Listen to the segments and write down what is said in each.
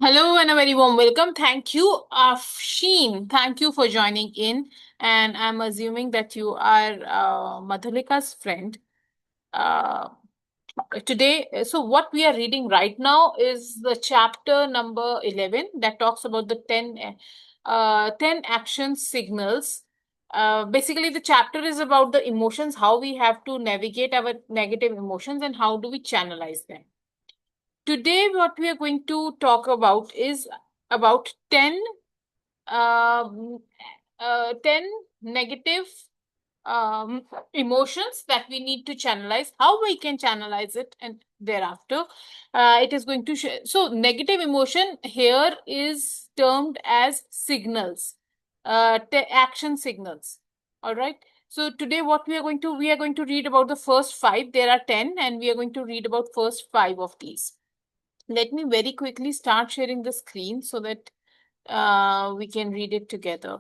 Hello and a very warm welcome. Thank you, Afshin. Thank you for joining in. And I'm assuming that you are Madhulika's friend. Uh, Today, so what we are reading right now is the chapter number 11 that talks about the 10 action signals. Basically, the chapter is about the emotions, how we have to navigate our negative emotions and how do we channelize them. Today, what we are going to talk about is about um, 10 negative um, emotions that we need to channelize, how we can channelize it, and thereafter, it is going to share. So, negative emotion here is termed as signals, action signals. All right. So today, what we are going to read about the first five. There are 10, and we are going to read about first five of these. Let me very quickly start sharing the screen so that we can read it together.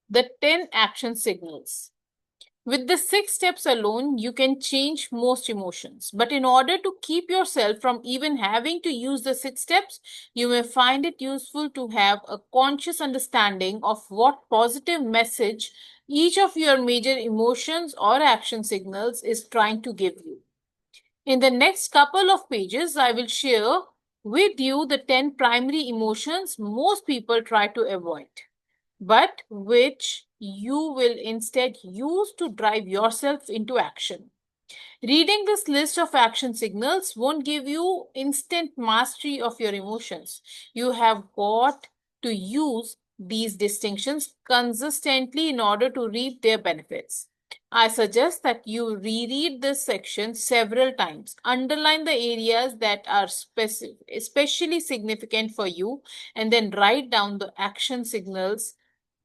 The 10 action signals. With the 6 steps alone, you can change most emotions. But in order to keep yourself from even having to use the 6 steps, you may find it useful to have a conscious understanding of what positive message each of your major emotions or action signals is trying to give you. In the next couple of pages, I will share with you the 10 primary emotions most people try to avoid, but which you will instead use to drive yourself into action. Reading this list of action signals won't give you instant mastery of your emotions. You have got to use these distinctions consistently in order to reap their benefits. I suggest that you reread this section several times. Underline the areas that are especially significant for you, and then write down the action signals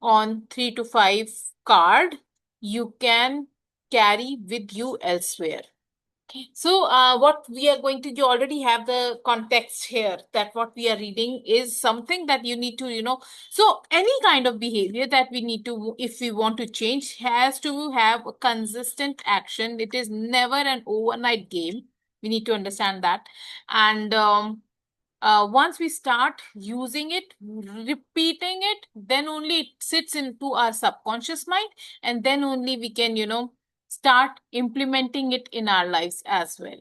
on 3 to 5 card you can carry with you elsewhere. So, what we are going to, you already have the context here that what we are reading is something that you need to, so any kind of behavior that we need to, if we want to change, has to have a consistent action. It is never an overnight game. We need to understand that. And once we start using it, repeating it, then only it sits into our subconscious mind, and then only we can, start implementing it in our lives as well.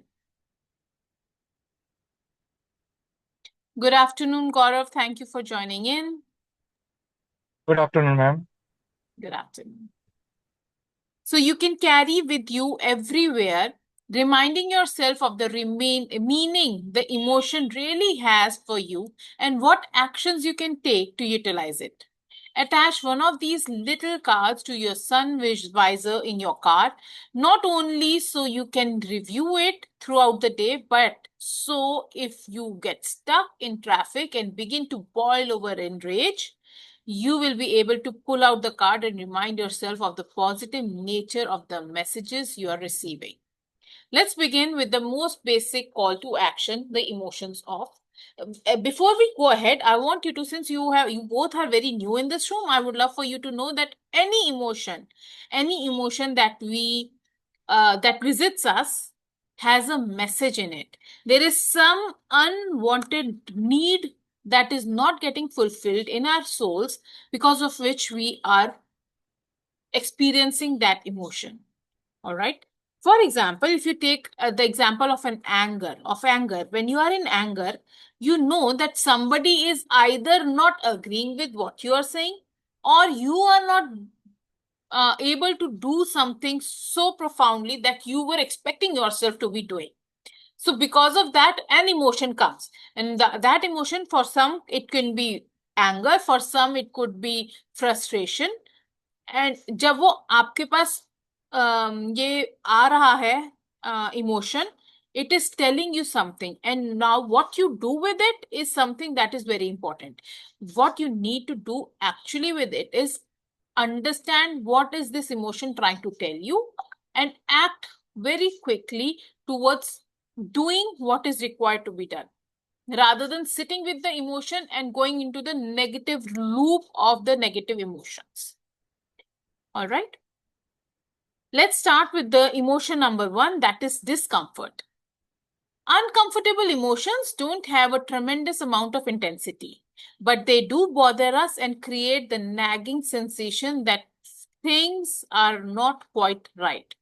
Good afternoon, Gaurav. Thank you for joining in. Good afternoon, ma'am. Good afternoon. So you can carry with you everywhere, reminding yourself of the meaning the emotion really has for you and what actions you can take to utilize it. Attach one of these little cards to your sun visor in your car, not only so you can review it throughout the day, but so if you get stuck in traffic and begin to boil over in rage, you will be able to pull out the card and remind yourself of the positive nature of the messages you are receiving. Let's begin with the most basic call to action, the emotions of. Before we go ahead, I want you to, since you both are very new in this room, I would love for you to know that any emotion that we that visits us has a message in it. There is some unwanted need that is not getting fulfilled in our souls, because of which we are experiencing that emotion. All right. For example, if you take the example of anger, when you are in anger, you know that somebody is either not agreeing with what you are saying, or you are not able to do something so profoundly that you were expecting yourself to be doing. So because of that, an emotion comes, and that emotion, for some it can be anger, for some it could be frustration. And जब वो आपके पास ये आ रहा है emotion, it is telling you something, and now what you do with it is something that is very important. What you need to do actually with it is understand what is this emotion trying to tell you and act very quickly towards doing what is required to be done, rather than sitting with the emotion and going into the negative loop of the negative emotions. All right. Let's start with the emotion number 1, that is discomfort. Uncomfortable emotions don't have a tremendous amount of intensity, but they do bother us and create the nagging sensation that things are not quite right.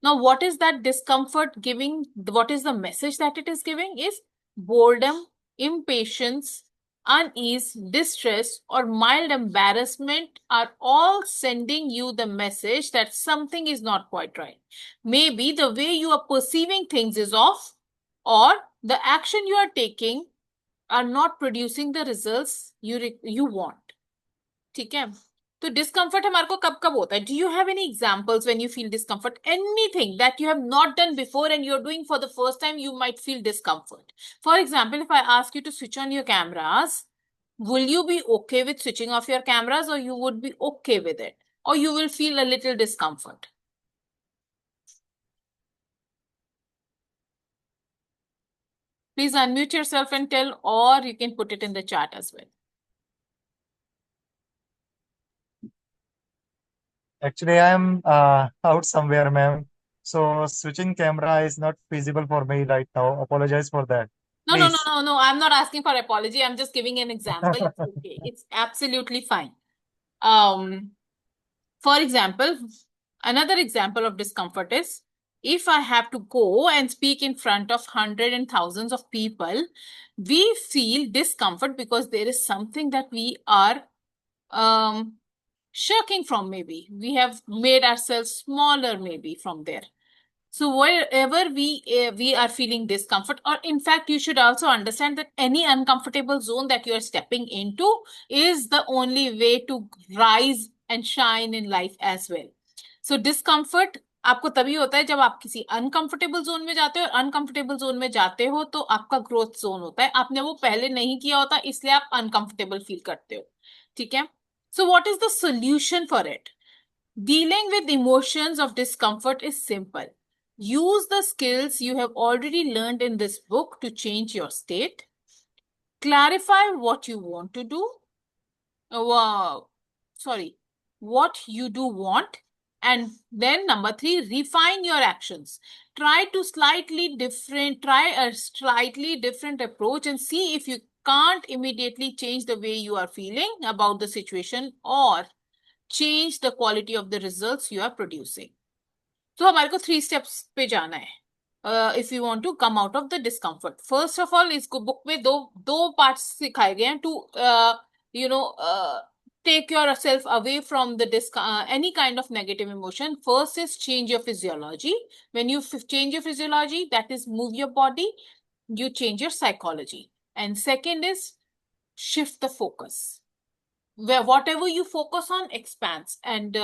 Now, what is that discomfort giving? What is the message that it is giving? Is boredom, impatience, unease, distress, or mild embarrassment are all sending you the message that something is not quite right. Maybe the way you are perceiving things is off, or the action you are taking are not producing the results you want. ठीक है? तो discomfort हमारे को कब कब होता है? Do you have any examples when you feel discomfort? Anything that you have not done before and you're doing for the first time, you might feel discomfort. For example, if I ask you to switch on your cameras, will you be okay with switching off your cameras, or you would be okay with it? Or you will feel a little discomfort? Please unmute yourself and tell, or you can put it in the chat as well. Actually, I am out somewhere, ma'am. So switching camera is not feasible for me right now. Apologize for that. No, no, no, Please. no, no. I'm not asking for apology. I'm just giving an example. It's okay. It's absolutely fine. For example, another example of discomfort is if I have to go and speak in front of hundreds and thousands of people, we feel discomfort because there is something that we are shirking from. Maybe we have made ourselves smaller, maybe from there. So wherever we are feeling discomfort, or in fact, you should also understand that any uncomfortable zone that you are stepping into is the only way to rise and shine in life as well. So discomfort आपको तभी होता है जब आप किसी uncomfortable zone में जाते हो, और अनकंफर्टेबल जोन में जाते हो तो आपका ग्रोथ जोन होता है. आपने वो पहले नहीं किया होता, इसलिए आप अनकंफर्टेबल फील करते हो. ठीक है. So what is the solution for it? Dealing with emotions of discomfort is simple. Use the skills you have already learned in this book to change your state. Clarify what you want to do. What you do want. And then number 3, refine your actions. Try a slightly different approach and see if you can't immediately change the way you are feeling about the situation or change the quality of the results you are producing. तो हमारे को 3 steps पे जाना है if you want to come out of the discomfort. First of all, इसको book में दो parts सिखाए गए हैं to take yourself away from the any kind of negative emotion. First is change your physiology. When you change your physiology, that is move your body, you change your psychology. And second is shift the focus, where whatever you focus on expands, and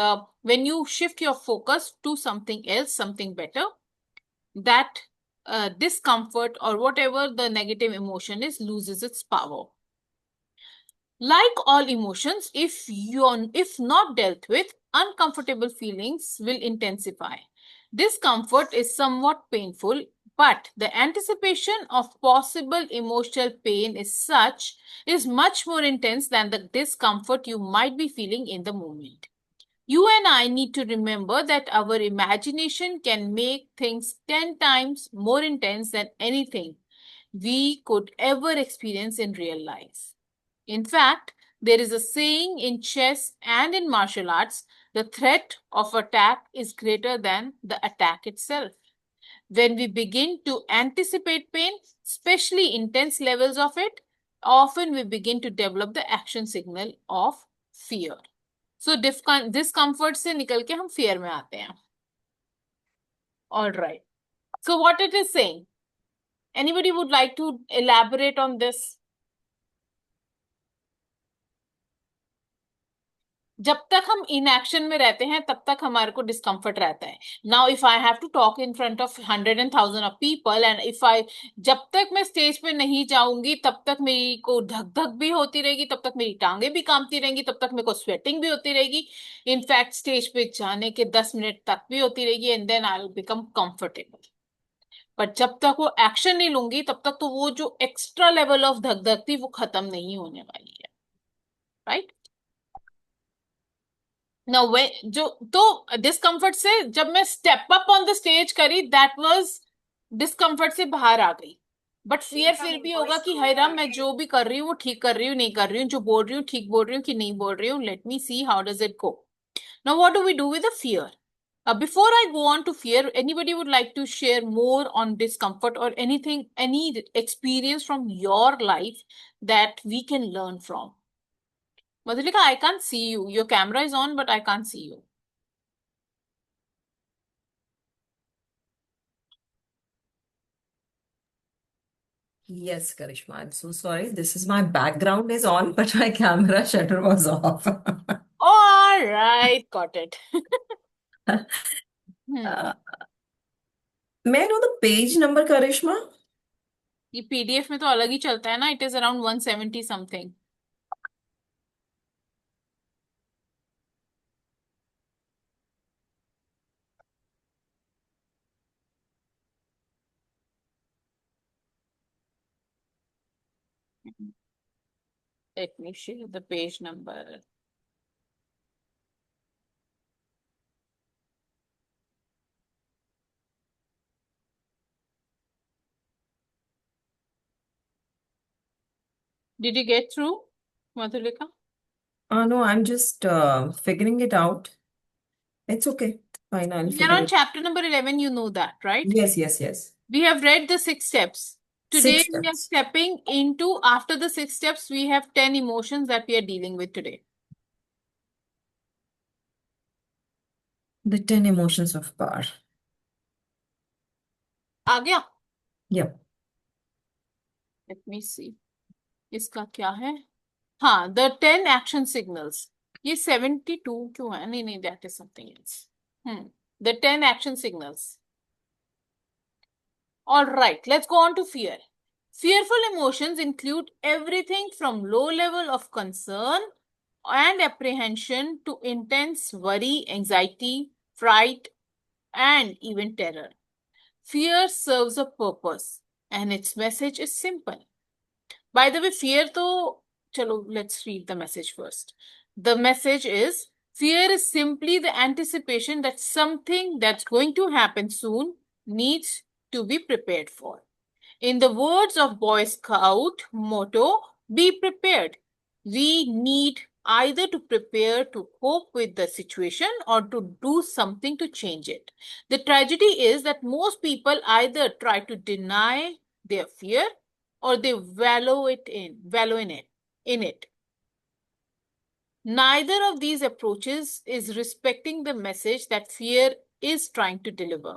when you shift your focus to something else, something better, that discomfort or whatever the negative emotion is loses its power. Like all emotions, if not dealt with, uncomfortable feelings will intensify. Discomfort is somewhat painful, but the anticipation of possible emotional pain is much more intense than the discomfort you might be feeling in the moment. You and I need to remember that our imagination can make things 10 times more intense than anything we could ever experience in real life. In fact, there is a saying in chess and in martial arts, the threat of attack is greater than the attack itself. When we begin to anticipate pain, especially intense levels of it, often we begin to develop the action signal of fear. So discomfort से निकल के हम fear में आते हैं. All right. So what it is saying? Anybody would like to elaborate on this? जब तक हम इनएक्शन में रहते हैं तब तक हमारे को डिस्कम्फर्ट रहता है. Now if I have to talk in front of 100 and 1000 of people, and if I, जब तक मैं स्टेज पे नहीं जाऊंगी तब तक मेरी को धक धक भी होती रहेगी, तब तक मेरी टांगे भी कांपती रहेंगी, तब तक मेरे को स्वेटिंग भी होती रहेगी. इनफैक्ट स्टेज पे जाने के 10 मिनट तक भी होती रहेगी, and then I will become comfortable. पर जब तक वो एक्शन नहीं लूंगी तब तक तो वो जो एक्स्ट्रा लेवल ऑफ धक धक थी वो खत्म नहीं होने वाली है. राइट. ना वे जो, तो डिस्कम्फर्ट से जब मैं step up on the stage करी, दैट वाज डिस्कम्फर्ट से बाहर आ गई. बट फियर फिर भी होगा कि हाय राम, मैं जो भी कर रही हूँ वो ठीक कर रही हूँ नहीं कर रही हूँ, जो बोल रही हूँ ठीक बोल रही हूँ कि नहीं बोल रही हूँ, let me see how does it go. Now what do we do with the fear? Before I go on to fear, anybody would like to share more on discomfort or anything, any experience from your life that we can learn from? Madhulika, I can't see you. Your camera is on, but I can't see you. Yes, Karishma, I'm so sorry. This is my background is on, but my camera shutter was off. All right, got it. Hmm. May I know the page number, Karishma? ये PDF में तो अलग ही चलता है ना. It is around 170 something. Let me share the page number. Did you get through, Madhulika? No, I'm just figuring it out. It's okay. Fine, I'll We are figure on it. chapter number 11, you know that, right? Yes, yes, yes. We have read the 6 steps. Today, Six we are steps. stepping into, after the 6 steps, we have 10 emotions that we are dealing with today. The 10 emotions of power. आ गया? Yep. Let me see. इसका क्या है? हाँ, the 10 action signals. ये 72 क्यों है? नहीं नहीं, that is something else. The 10 action signals. All right, let's go on to fear. Fearful emotions include everything from low level of concern and apprehension to intense worry, anxiety, fright, and even terror. Fear serves a purpose, and its message is simple. By the way, fear to, chalo, let's read the message first. The message is, fear is simply the anticipation that something that's going to happen soon needs to be prepared for. In the words of Boy Scout motto, be prepared. We need either to prepare to cope with the situation or to do something to change it. The tragedy is that most people either try to deny their fear or they wallow in it. Neither of these approaches is respecting the message that fear is trying to deliver.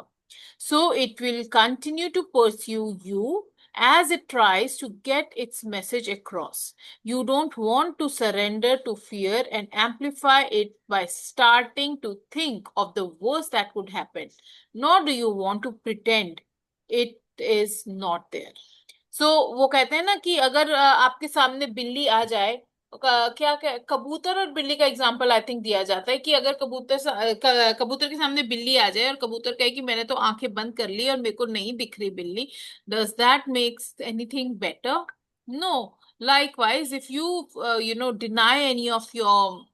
So it will continue to pursue you as it tries to get its message across. You don't want to surrender to fear and amplify it by starting to think of the worst that could happen, nor do you want to pretend it is not there. So वो कहते हैं ना कि अगर आपके सामने बिल्ली आ जाए, कबूतर और बिल्ली का एग्जांपल आई थिंक दिया जाता है कि अगर कबूतर के सामने बिल्ली आ जाए और कबूतर कहे कि मैंने तो आंखें बंद कर ली और मेरे को नहीं दिख रही बिल्ली, does that makes anything better? No. Likewise, if you deny any of your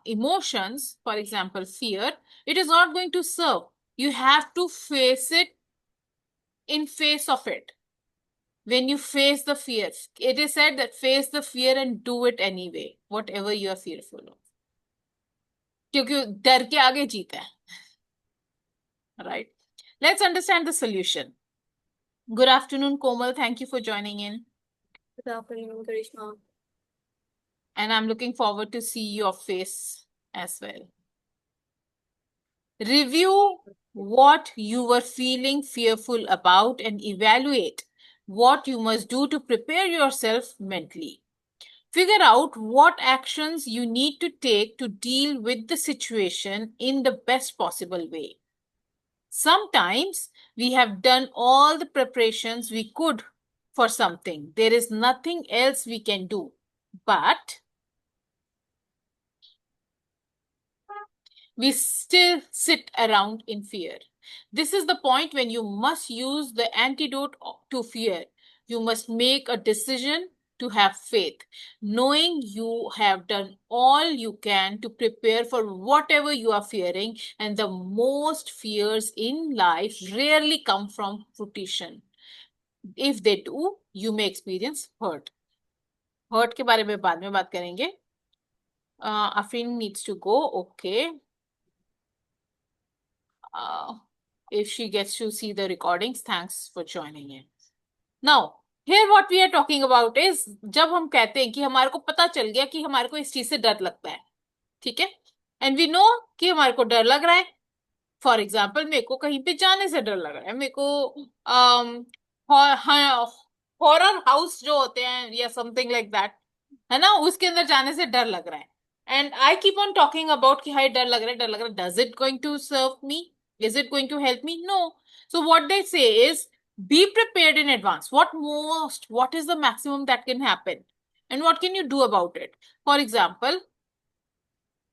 emotions, for example fear, it is not going to serve. You have to face it in face of it. When you face the fear, it is said that face the fear and do it anyway, whatever you are fearful of. क्योंकि डर के आगे जीता है. Right? Let's understand the solution. Good afternoon, Komal. Thank you for joining in. Good afternoon, Karishma. And I'm looking forward to see your face as well. Review what you were feeling fearful about and evaluate what you must do to prepare yourself mentally. Figure out what actions you need to take to deal with the situation in the best possible way. Sometimes we have done all the preparations we could for something. There is nothing else we can do. But we still sit around in fear. This is the point when you must use the antidote to fear. You must make a decision to have faith, knowing you have done all you can to prepare for whatever you are fearing, and the most fears in life rarely come from fruition. If they do, you may experience hurt. Hurt के बारे में बाद में बात करेंगे. Afrin needs to go. Okay. If she gets to see the recordings, thanks for joining in. Now, here what we are talking about is जब हम कहते हैं कि हमारे को पता चल गया कि हमारे को इस चीज से डर लगता है, ठीक है, एंड वी नो कि हमारे को डर लग रहा है. फॉर एग्जाम्पल, मेरे को कहीं पे जाने से डर लग रहा है, मेरे को हॉरर हाउस जो होते हैं या समथिंग लाइक दैट, है ना, उसके अंदर जाने से डर लग रहा है. And I keep on talking about कि हाय डर लग रहा है, डर लग रहा है. Does it going to serve me? Is it going to help me? No. So what they say is be prepared in advance. What is the maximum that can happen? And what can you do about it? For example,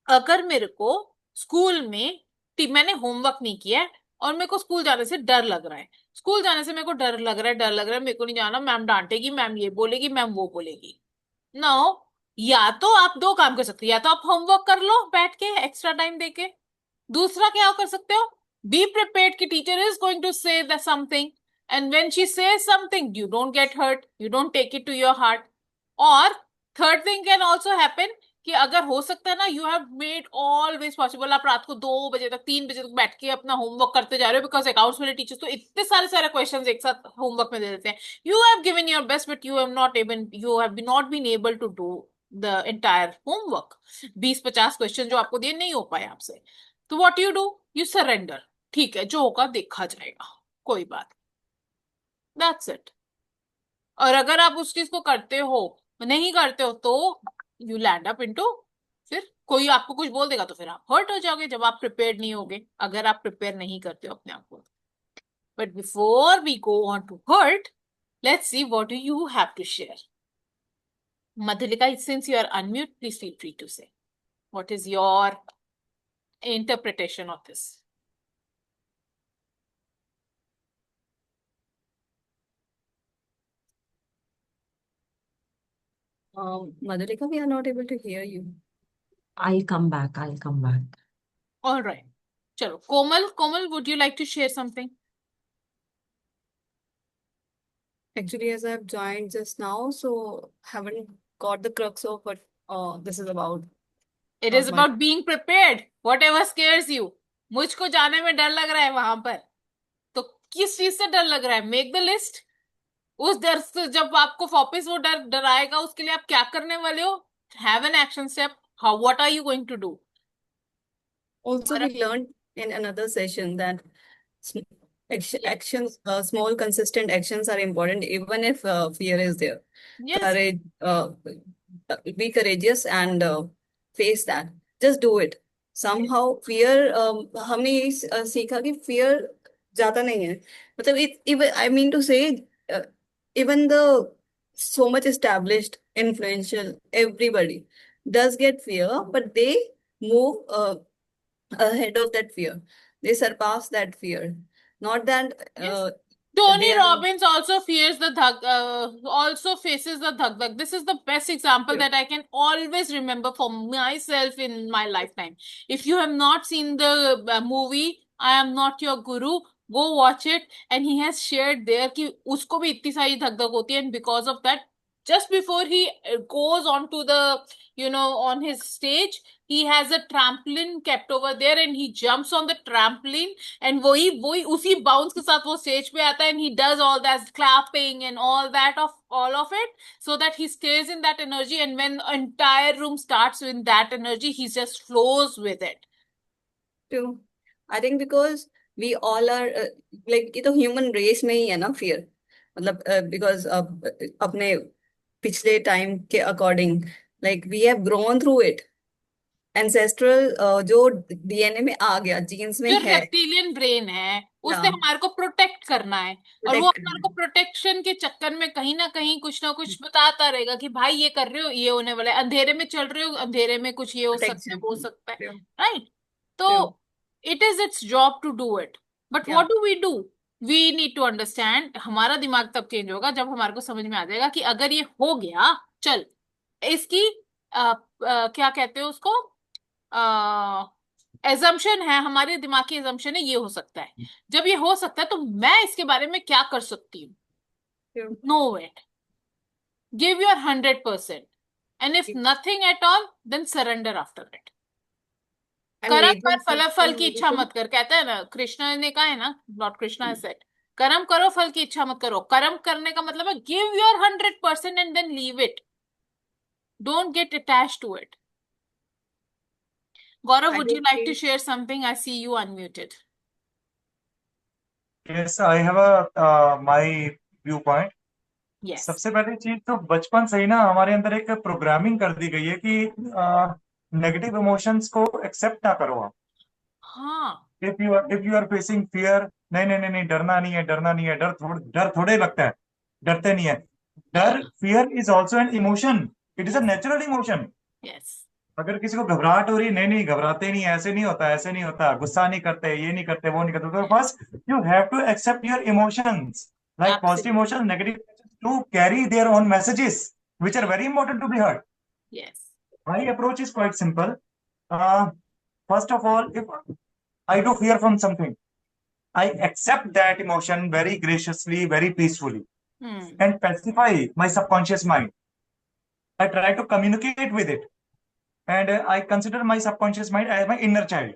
अगर मेरे को school में मैंने homework नहीं किया है और मेरे को स्कूल जाने से डर लग रहा है, स्कूल जाने से मेरे को डर लग रहा है, मेरे को नहीं जाना, मैम डांटेगी, मैम ये बोलेगी, मैम वो बोलेगी. नो, या तो आप दो काम कर सकते हो, या तो आप होमवर्क कर लो बैठ के एक्स्ट्रा टाइम देके. दूसरा क्या कर सकते हो, बी प्रिपेयर्ड कि teacher is going to say that something, and when she says something you don't get hurt, you don't take it to your heart. और third thing can also happen कि अगर हो सकता है ना, you have made always possible, आप रात को 2 बजे तक 3 बजे तक बैठ के अपना होमवर्क करते जा रहे हो, बिकॉज अकाउंट्स वाले टीचर्स तो इतने सारे क्वेश्चंस एक साथ होमवर्क में दे देते हैं. You have given your best but you have not been able to do the entire homework. 20-50 question जो आपको दिए नहीं हो पाए आपसे, तो what you do, you surrender. ठीक है, जो होगा देखा जाएगा, कोई बात, दैट्स इट. और अगर आप उस चीज को करते हो, नहीं करते हो, तो यू लैंड अप इनटू, फिर कोई आपको कुछ बोल देगा तो फिर आप हर्ट हो जाओगे जब आप प्रिपेयर्ड नहीं होगे, अगर आप प्रिपेयर नहीं करते हो अपने आप को. But before we go on to hurt, let's see what do you have to share. Madhulika, since you are unmute, please feel free to say what is your interpretation of this. Madhulika, we are not able to hear you. I'll come back. All right. Chalo. Komal, would you like to share something? Actually, as I've joined just now, so haven't got the crux of what this is about. It is about being prepared. Whatever scares you. मुझको जाने में डर लग रहा है वहां पर, तो किस चीज से डर लग रहा है? Make the list. उस डर से जब आपको वापस वो डराएगा, उसके लिए आप क्या करने वाले हो? Have an action step. What are you going to do? Also, we learned in another session that actions, small consistent actions are important, even if fear is there. Yes. Courage, be courageous and face that. Just do it. Somehow fear, हमने ये सीखा कि fear जाता नहीं है. मतलब even I mean to say, even the so much established, influential, everybody does get fear, but they move ahead of that fear. They surpass that fear. Not that Tony they are- Robbins also fears the also faces the dhak. This is the best example Yeah. that I can always remember for myself in my lifetime. If you have not seen the movie I Am Not Your Guru, go watch it. And he has shared there कि उसको भी इतनी सारी धक होती है, and because of that, just before he goes on to the, on his stage, he has a trampoline kept over there and he jumps on the trampoline, and वही उसी bounce के साथ वो stage पे आता है, and he does all that clapping and all of it, so that he stays in that energy, and when the entire room starts in that energy, he just flows with it. True. I think because we all are like ये तो human race में ही है ना fear. मतलब because अपने पिछले time के according, like we have grown through it, ancestral जो डीएनए में आ गया, जीन्स में जो है। रेप्टिलियन ब्रेन है उसे हाँ, हमारे को प्रोटेक्ट करना है, और वो प्रोटेक्ट हमारे करना को प्रोटेक्शन के चक्कर में कहीं ना कुछ बताता रहेगा कि भाई ये कर रहे हो, ये होने वाला है, अंधेरे में चल रहे हो, अंधेरे में कुछ ये हो सकता है, प्रोटेक्शन। वो हो सकता है, ट्रू, राइट? ट्रू, तो it is its job to do it, but yeah, what do we need to understand. हमारा दिमाग तब चेंज होगा जब हमारे को समझ में आ जाएगा कि अगर ये हो गया, चल इसकी क्या कहते हैं उसको, एजम्पशन है, हमारे दिमाग की एजम्पशन है ये हो सकता है। जब ये हो सकता है तो मैं इसके बारे में क्या कर सकती हूँ? True. Know it, give your 100%, and if nothing at all then surrender after it. And कर्म मेजर कर फल फल की इच्छा थिंग, मत कर, कहते हैं ना, कृष्ण ने कहा है ना, लॉर्ड कृष्णा has said, कर्म करो फल की इच्छा मत करो। कर्म करने का मतलब है give your 100% and then leave it, don't get attached to it. Gaurav, I would you don't like to think, share something? I see you unmuted. Yes, I have a my viewpoint. Yes. सबसे पहली चीज तो बचपन से ही ना हमारे अंदर एक प्रोग्रामिंग कर दी गई है कि नेगेटिव इमोशंस को एक्सेप्ट ना करो आप। हाँ। If you are facing fear, नहीं नहीं नहीं नहीं, डरना नहीं है, डरना नहीं है, डर थोड़े लगता है, डरते नहीं है। डर, fear is also an emotion, it is a Yes. Natural emotion. Yes. अगर किसी को घबराहट हो रही है, नहीं नहीं घबराते नहीं, ऐसे नहीं होता, ऐसे नहीं होता, गुस्सा नहीं करते, ये नहीं करते, वो नहीं करते, तो Yes. First you have to accept your emotions, like positive Absolutely. emotions, negative emotions, to carry their own messages, which are very important to be heard. Yes. My approach is quite simple. Uh, First of all, if I do fear from something, I accept that emotion very graciously, very peacefully, Hmm. and pacify my subconscious mind. I try to communicate with it, and I consider my subconscious mind as my inner child.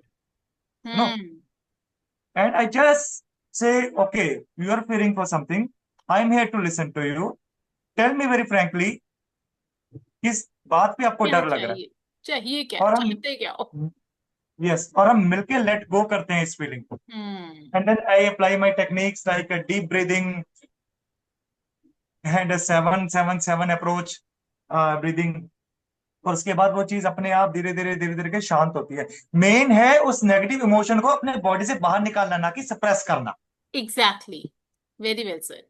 No, Hmm. and I just say, okay, you are fearing for something. I'm here to listen to you. Tell me very frankly, किस बात पे आपको क्या डर लग रहा है, चाहिए, चाहिए क्या, और हम, चाहते क्या हो? यस, और हम मिलके लेट गो करते हैं इस फीलिंग को। Hmm. And then I apply my techniques like deep breathing and 7-7-7 approach breathing, और उसके बाद वो चीज अपने आप धीरे धीरे धीरे धीरे के शांत होती है। मेन है उस नेगेटिव इमोशन को अपने बॉडी से बाहर निकालना, ना कि सप्रेस करना। Exactly. Very well said.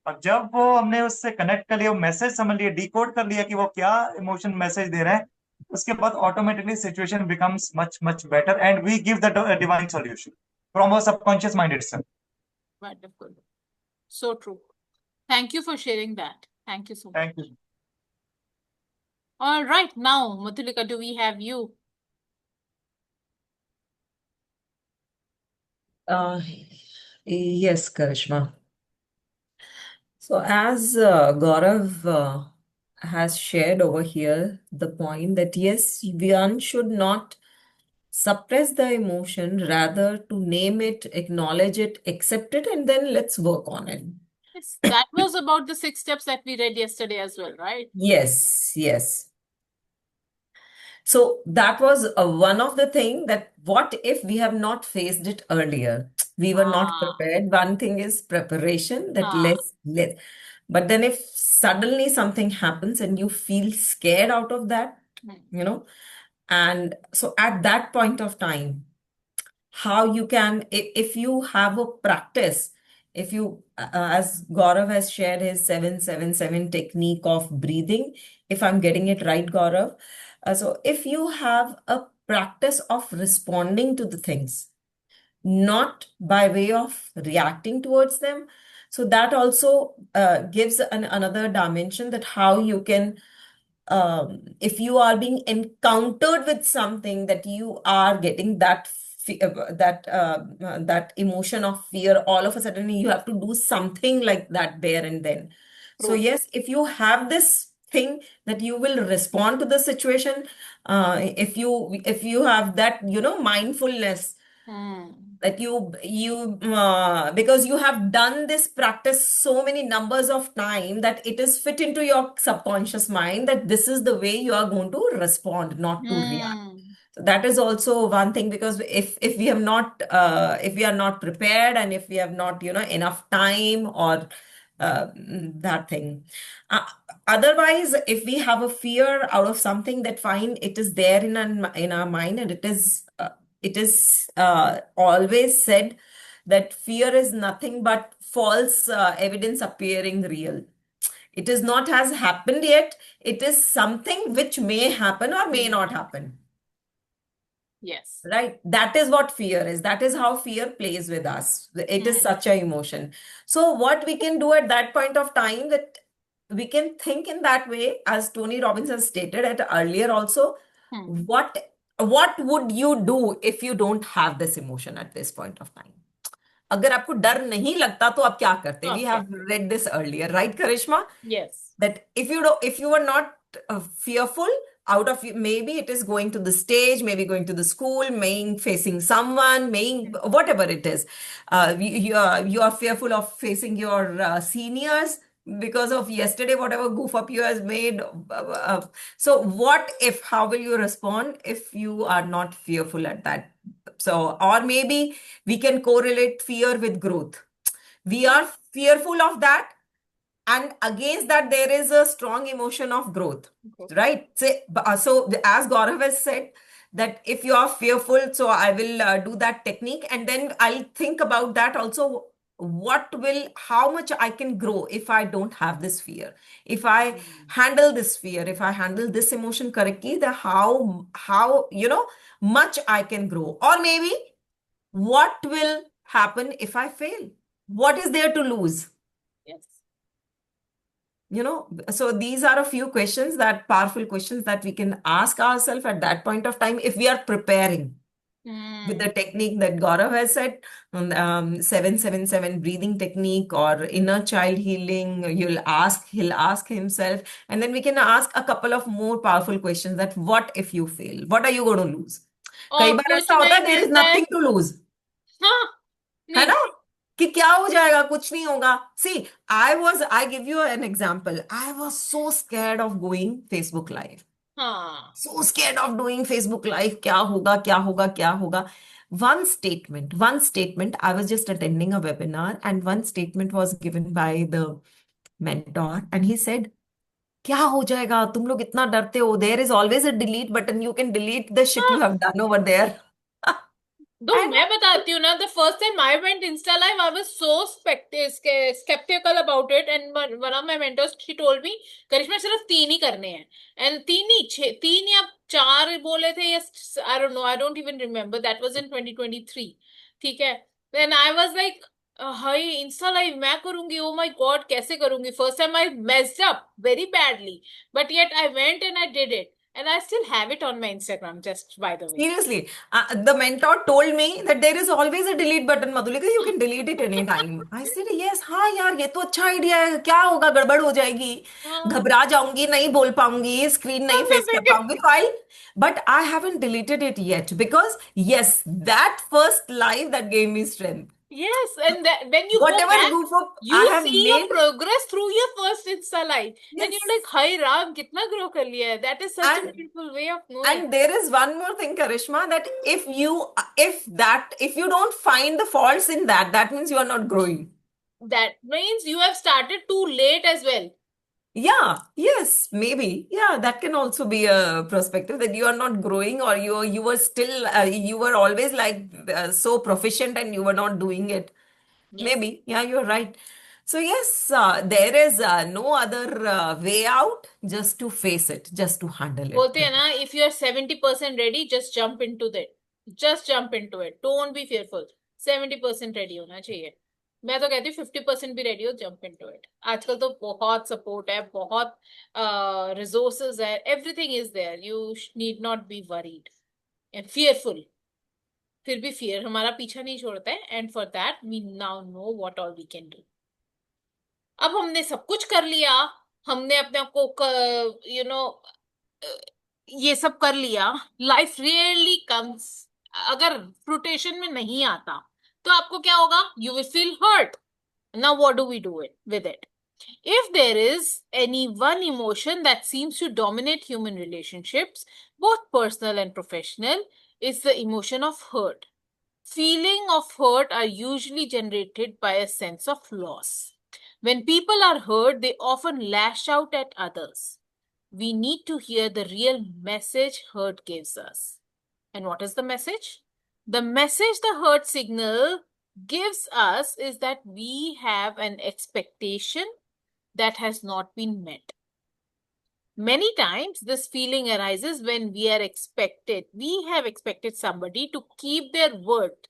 और जब वो हमने उससे कनेक्ट कर लिया, वो मैसेज समझ लिया, डिकोड कर लिया कि वो क्या इमोशन मैसेज दे रहा है, उसके बाद automatically situation becomes much much better and we give the divine solution from our subconscious mind itself. Wonderful. So true. Thank you for sharing that. Thank you so much. Thank you. All right, now, Madhulika, do we have you? Uh, yes, Karishma. So, as Gaurav has shared over here, the point that yes, one should not suppress the emotion, rather to name it, acknowledge it, accept it, and then let's work on it. Yes, that was about the 6 steps that we read yesterday as well, right? Yes, yes. So that was one of the thing, that what if we have not faced it earlier? We were not Ah, prepared. One thing is preparation, that ah. let's. But then if suddenly something happens and you feel scared out of that, Hmm. and so at that point of time, how you can, if you have a practice, if you, as Gaurav has shared his 7-7-7 technique of breathing, if I'm getting it right, Gaurav. So if you have a practice of responding to the things, not by way of reacting towards them, so that also gives another dimension, that how you can, if you are being encountered with something, that you are getting that that emotion of fear, all of a sudden you have to do something like that there and then. So True. yes, if you have this thing that you will respond to the situation, if you have that mindfulness, Hmm. that you because you have done this practice so many numbers of time, that it is fit into your subconscious mind, that this is the way you are going to respond, not to react. Hmm. So that is also one thing, because if we have not if we are not prepared, and if we have not enough time, or that thing. Uh, Otherwise, if we have a fear out of something, that fine, it is there in our mind, and it is always said that fear is nothing but false evidence appearing real. It is not has happened yet. It is something which may happen or may not happen. Yes. Right? That is what fear is. That is how fear plays with us. It is such an emotion. So what we can do at that point of time, that we can think in that way, as Tony Robbins has stated it earlier also. What would you do if you don't have this emotion at this point of time? अगर आपको डर नहीं लगता तो आप क्या करते? We Okay. have read this earlier, right, Karishma? Yes. That if you were not fearful out of, maybe it is going to the stage, maybe going to the school, maybe facing someone, maybe whatever it is, you are fearful of facing your seniors because of yesterday whatever goof up you has made. So what if, how will you respond if you are not fearful at that? So, or maybe we can correlate fear with growth. We are fearful of that, and against that there is a strong emotion of growth, right? So as Gaurav has said, that if you are fearful, so I will do that technique, and then I'll think about that also. How much I can grow if I don't have this fear, if I handle this fear, if I handle this emotion correctly, the how much I can grow. Or maybe what will happen if I fail? What is there to lose? Yes. So these are a few questions, that powerful questions that we can ask ourselves at that point of time if we are preparing with the technique that Gaurav has said, 777 breathing technique or inner child healing. He'll ask himself, and then we can ask a couple of more powerful questions, that what if you fail? What are you going to lose? कई और बार कुछ ऐसा होता है, नहीं there is मिलता है। nothing to lose. हाँ, है नहीं। ना, कि क्या हो जाएगा, कुछ नहीं होगा. See, I give you an example. I was so scared of going Facebook Live. हाँ, So scared of doing Facebook Live. क्या होगा, क्या होगा, क्या होगा. One statement. I was just attending a webinar, and one statement was given by the mentor, and he said, क्या हो जाएगा, तुम लोग इतना डरते हो. There is always a delete button. You can delete the shit you have done over there. तो And मैं बताती हूँ ना, the first time I went Insta Live, I was so skeptical about it, and one of my mentors, she told me, करिश्मा सिर्फ 3 ही करने हैं, and 3 या 4 बोले थे, yes, I don't know, I don't even remember, that was in 2023, ठीक है. Then I was like, hi Insta live मैं करूंगी, oh my god, कैसे करूंगी. First time I messed up very badly, but yet I went and I did it. And I still have it on my Instagram, just by the way. seriously, the mentor told me that there is always a delete button, Madhulika, you can delete it anytime. I said, yes, हाँ यार, ये तो अच्छा idea है. क्या होगा, गड़बड़ हो जाएगी, घबरा जाऊंगी, नहीं बोल पाऊंगी, स्क्रीन नहीं फेस कर पाऊंगी, file. But I haven't deleted it yet, because yes, that first live that gave me strength. Yes, and that, when you Whatever go back, goof up you I have see your made. progress through your first Insta live, and Yes. you're like, "Hi Ram, कितना grow कर लिया है." That is such a And- beautiful way of knowing. And there is one more thing, Karishma, that if you don't find the faults in that, that means you are not growing. That means you have started too late as well. Yeah, yes, maybe. Yeah, that can also be a perspective, that you are not growing, or you were still you were always like so proficient and you were not doing it. Yes. Maybe. Yeah, you're right. So yes, there is no other way out, just to face it, just to handle it. बोलते हैं ना, if you are 70% ready, just jump into it. Just jump into it. Don't be fearful. 70% ready होना चाहिए. मैं तो कहती हूँ 50% भी रेडी हो, जंप इनटू इट. आजकल तो बहुत सपोर्ट है, बहुत रिसोर्सेज है, everything is there. You need not be worried and fearful. फिर भी फियर हमारा पीछा नहीं छोड़ता है, and for that we now know what all we can do. अब हमने सब कुछ कर लिया, हमने अपने आप को ये सब कर लिया. लाइफ रियली कम्स, अगर फ्रूटेशन में नहीं आता तो आपको क्या होगा? You will feel hurt. Now what do we do with it? If there is any one emotion that seems to dominate human relationships, both personal and professional, is the emotion of hurt. Feeling of hurt are usually generated by a sense of loss. When people are hurt, they often lash out at others. We need to hear the real message hurt gives us. And what is the message? The message the hurt signal gives us is that we have an expectation that has not been met. Many times this feeling arises when we have expected somebody to keep their word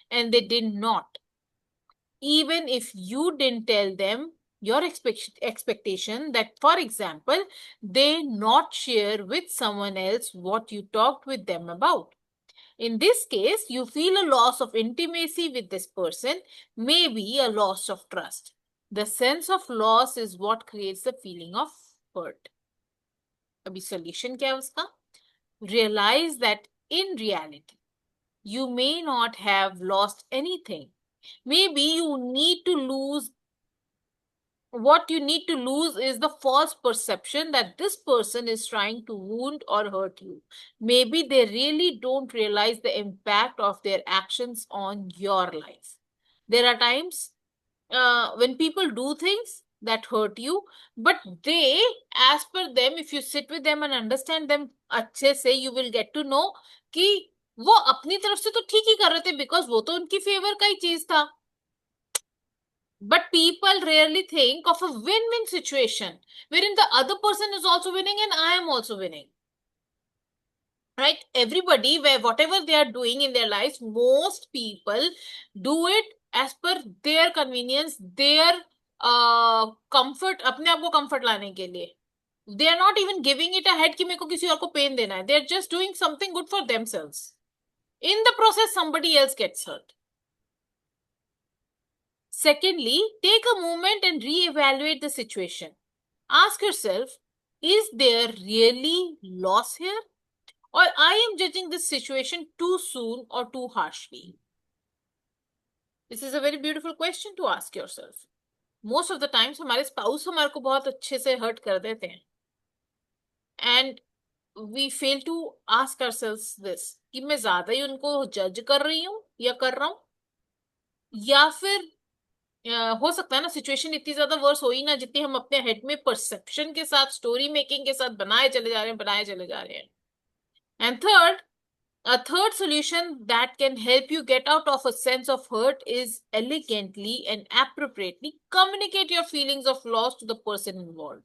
and they did not. Even if you didn't tell them your expectation that, for example, they not share with someone else what you talked with them about. In this case, you feel a loss of intimacy with this person, maybe a loss of trust. The sense of loss is what creates the feeling of hurt. अभी solution क्या है उसका? Realize that in reality, you may not have lost anything. Maybe what you need to lose is the false perception that this person is trying to wound or hurt you. Maybe they really don't realize the impact of their actions on your life. There are times when people do things that hurt you, but they, as per them, if you sit with them and understand them अच्छे से, you will get to know कि वो अपनी तरफ से तो ठीक ही कर रहे थे because वो तो उनकी फेवर का ही चीज था. But people rarely think of a win-win situation wherein the other person is also winning and I am also winning. Right? Everybody, whatever they are doing in their lives, most people do it as per their convenience, their comfort, अपने आप को comfort लाने के लिए. They are not even giving it ahead कि मेरे को किसी और को pain देना है. They are just doing something good for themselves. In the process, somebody else gets hurt. Secondly, take a moment and re-evaluate the situation. Ask yourself, is there really loss here? Or I am judging this situation too soon or too harshly? This is a very beautiful question to ask yourself. Most of the times हमारे spouse हमारे को बहुत अच्छे से hurt कर देते हैं. And we fail to ask ourselves this, कि मैं ज़्यादा ही उनको judge कर रही हूँ या कर रहा हूँ, या फिर हो सकता है ना सिचुएशन इतनी ज्यादा वर्स हो ही ना जितनी हम अपने हेड में परसेप्शन के साथ, स्टोरी मेकिंग के साथ बनाए चले जा रहे हैं. And third, a third solution that can help you get out of a sense of hurt is elegantly and appropriately communicate your feelings of loss to the person involved.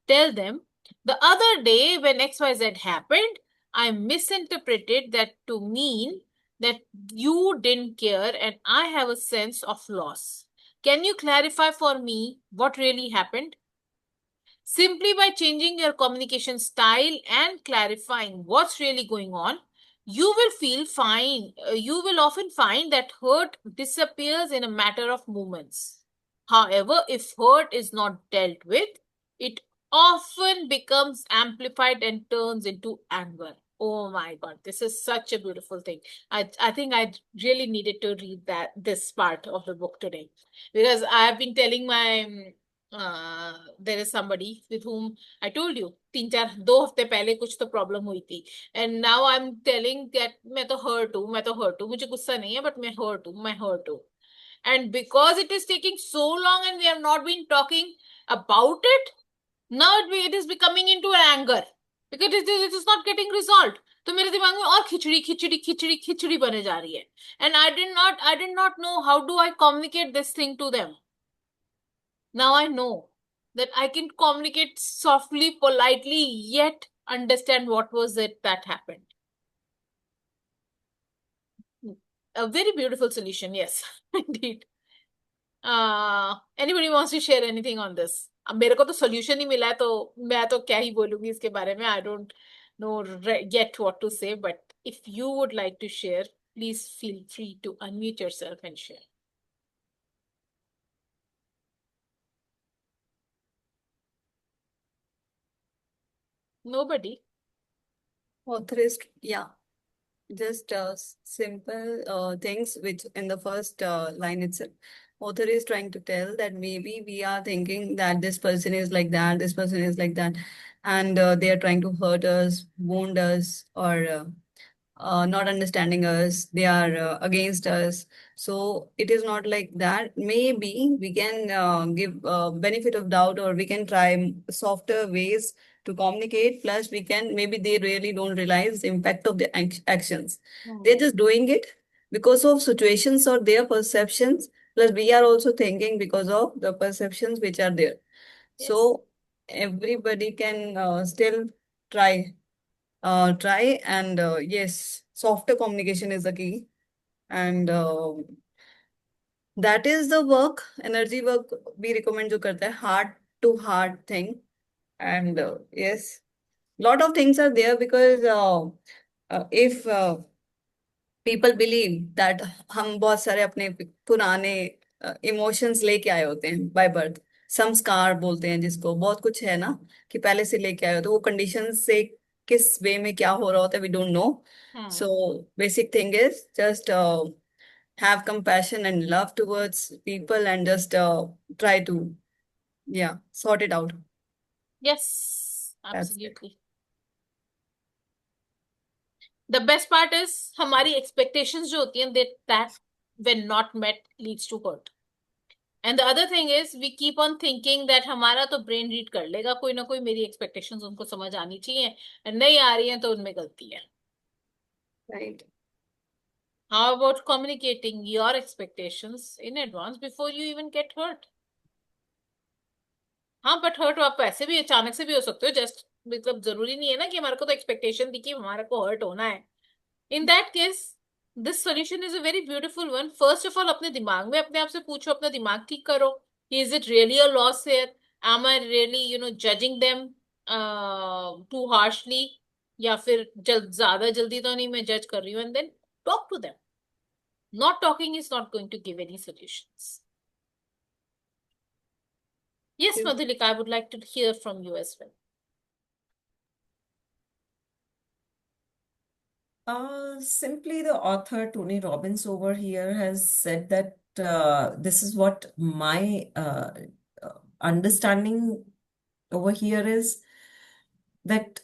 Tell them, the other day when XYZ happened, I misinterpreted that to mean that you didn't care and I have a sense of loss. Can you clarify for me what really happened? Simply by changing your communication style and clarifying what's really going on, you will feel fine. You will often find that hurt disappears in a matter of moments. However, if hurt is not dealt with, it often becomes amplified and turns into anger. Oh my God, this is such a beautiful thing. I think I really needed to read this part of the book today, because I have been telling there is somebody with whom I told you 2 हफ्ते पहले कुछ तो problem हुई थी, and now I'm telling that मैं तो hurt हूँ, मुझे गुस्सा नहीं है, but मैं hurt हूँ. And because it is taking so long and we have not been talking about it, now it is becoming into anger because it is not getting resolved. तो मेरे दिमाग में और खिचड़ी बने जा रही है. And I did not know how do I communicate this thing to them. Now I know that I can communicate softly, politely, yet understand what was it that happened. A very beautiful solution, yes, indeed. Anybody wants to share anything on this? अब मेरे को तो solution ही मिला है, तो मैं तो क्या ही बोलूंगी इसके बारे में. I don't know yet what to say, but if you would like to share, please feel free to unmute yourself and share. Nobody? Authorist, yeah. Just simple things which in the first line itself, author is trying to tell that maybe we are thinking that this person is like that, this person is like that, and they are trying to hurt us, wound us, or not understanding us, they are against us. So it is not like that. Maybe we can give benefit of doubt, or we can try softer ways to communicate. Plus, we can, maybe they really don't realize the impact of the actions. They're just doing it because of situations or their perceptions. Plus, we are also thinking because of the perceptions which are there. Yes. So everybody can still try and yes, softer communication is the key. And that is the work, energy work we recommend जो करता है, heart to heart thing. And yes, lot of things are there, because if people believe that हम बहुत सारे अपने पुराने emotions लेके आए होते हैं बाय बर्थ, संस्कार बोलते हैं जिसको, बहुत कुछ है ना कि पहले से लेके आए होते हैं, वो कंडीशन से किस वे में क्या हो रहा होता है, we don't know. So basic thing is just have compassion and love towards people, and just try to, yeah, sort it out. Yes, That's it. absolutely. The best part is हमारी expectations जो होती हैं, that when not met leads to hurt. And the other thing is we keep on thinking that हमारा तो brain read कर लेगा, कोई ना कोई मेरी expectations उनको समझ आनी चाहिए, and नहीं आ रही हैं तो उनमें गलती है. Right. How about communicating your expectations in advance before you even get hurt? हाँ, बट हर्ट आप ऐसे भी अचानक से भी हो सकते हो. जस्ट मतलब जरूरी नहीं है ना कि हमारे को तो एक्सपेक्टेशन थी कि हमारे को हर्ट होना है. In that case this solution is a very beautiful one. First of all अपने दिमाग में अपने आप से पूछो, अपना दिमाग ठीक करो कि is it really a loss here, am I really judging them too harshly, या फिर ज्यादा जल्दी तो नहीं मैं जज कर रही हूँ. And then talk to them. Not talking is not going to give any solutions. Yes, Yeah. Madhulika, I would like to hear from you as well. Simply the author Tony Robbins over here has said that this is what my understanding over here is, that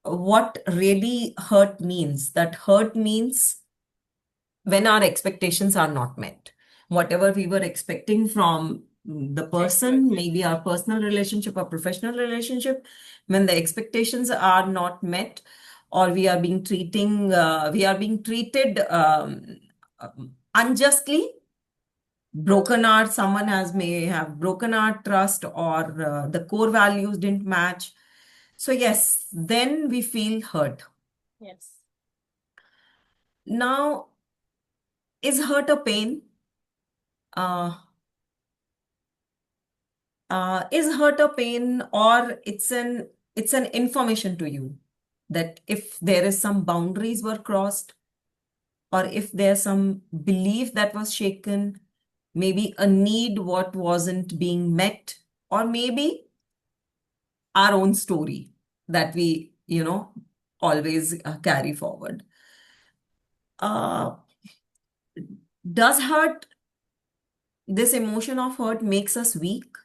what really hurt means. That hurt means when our expectations are not met. Whatever we were expecting from the person, maybe our personal relationship or professional relationship, when the expectations are not met, or we are being treated unjustly, someone may have broken our trust, or the core values didn't match. So yes, then we feel hurt. Yes. Now, is hurt a pain? Is hurt a pain, or it's an information to you that if there is some boundaries were crossed, or if there's some belief that was shaken, maybe a need what wasn't being met, or maybe our own story that we always carry forward. Does hurt, this emotion of hurt, makes us weak?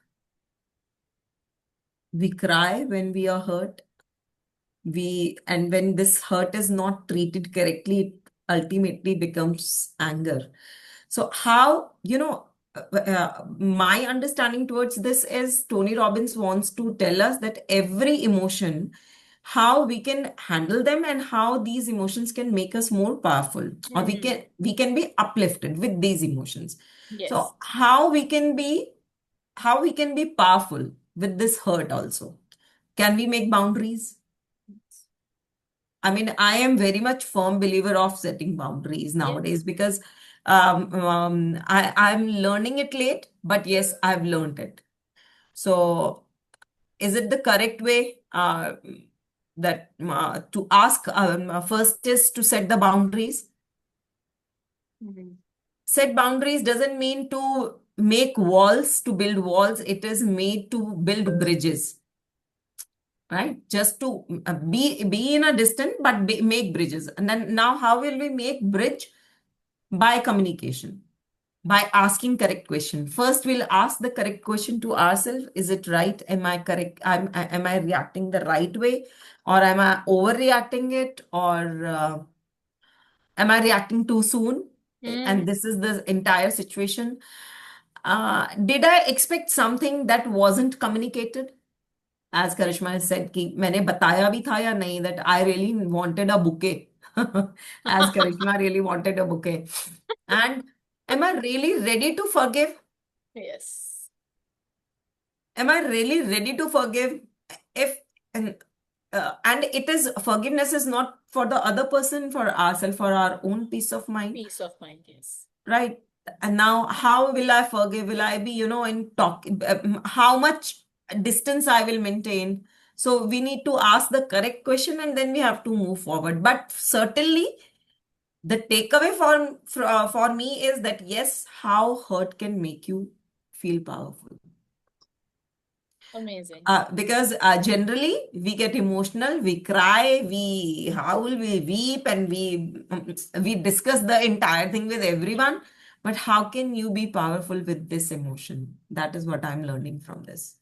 We cry when we are hurt. And when this hurt is not treated correctly, it ultimately becomes anger. So how, my understanding towards this is, Tony Robbins wants to tell us that every emotion, how we can handle them, and how these emotions can make us more powerful, or we can be uplifted with these emotions. Yes. So how we can be powerful with this hurt also. Can we make boundaries? I mean, I am very much firm believer of setting boundaries nowadays, because I'm learning it late, but yes, I've learned it. So is it the correct way that to ask? First is to set the boundaries. Set boundaries doesn't mean to make walls, to build walls. It is made to build bridges. Right? Just to be in a distance, but make bridges. And then now how will we make bridge? By communication, by asking correct question. First, we'll ask the correct question to ourselves. Is it right? Am I correct? Am I reacting the right way? Or am I overreacting it? Or Am I reacting too soon? And Hmm. this is the entire situation. Did I expect something that wasn't communicated? As Karishma has said, कि मैंने बताया भी था या नहीं that I really wanted a bouquet. As Karishma really wanted a bouquet. And am I really ready to forgive? Yes. Am I really ready to forgive? If and and it is forgiveness is not for the other person, for ourselves, for our own peace of mind, Peace of mind. Yes. right? And now, how will I forgive? Will I be, in talk? How much distance I will maintain? So we need to ask the correct question, and then we have to move forward. But certainly, the takeaway for me is that yes, how hurt can make you feel powerful. Amazing. Because generally we get emotional, we cry, we howl, we weep, and we discuss the entire thing with everyone. But how can you be powerful with this emotion? That is what I'm learning from this.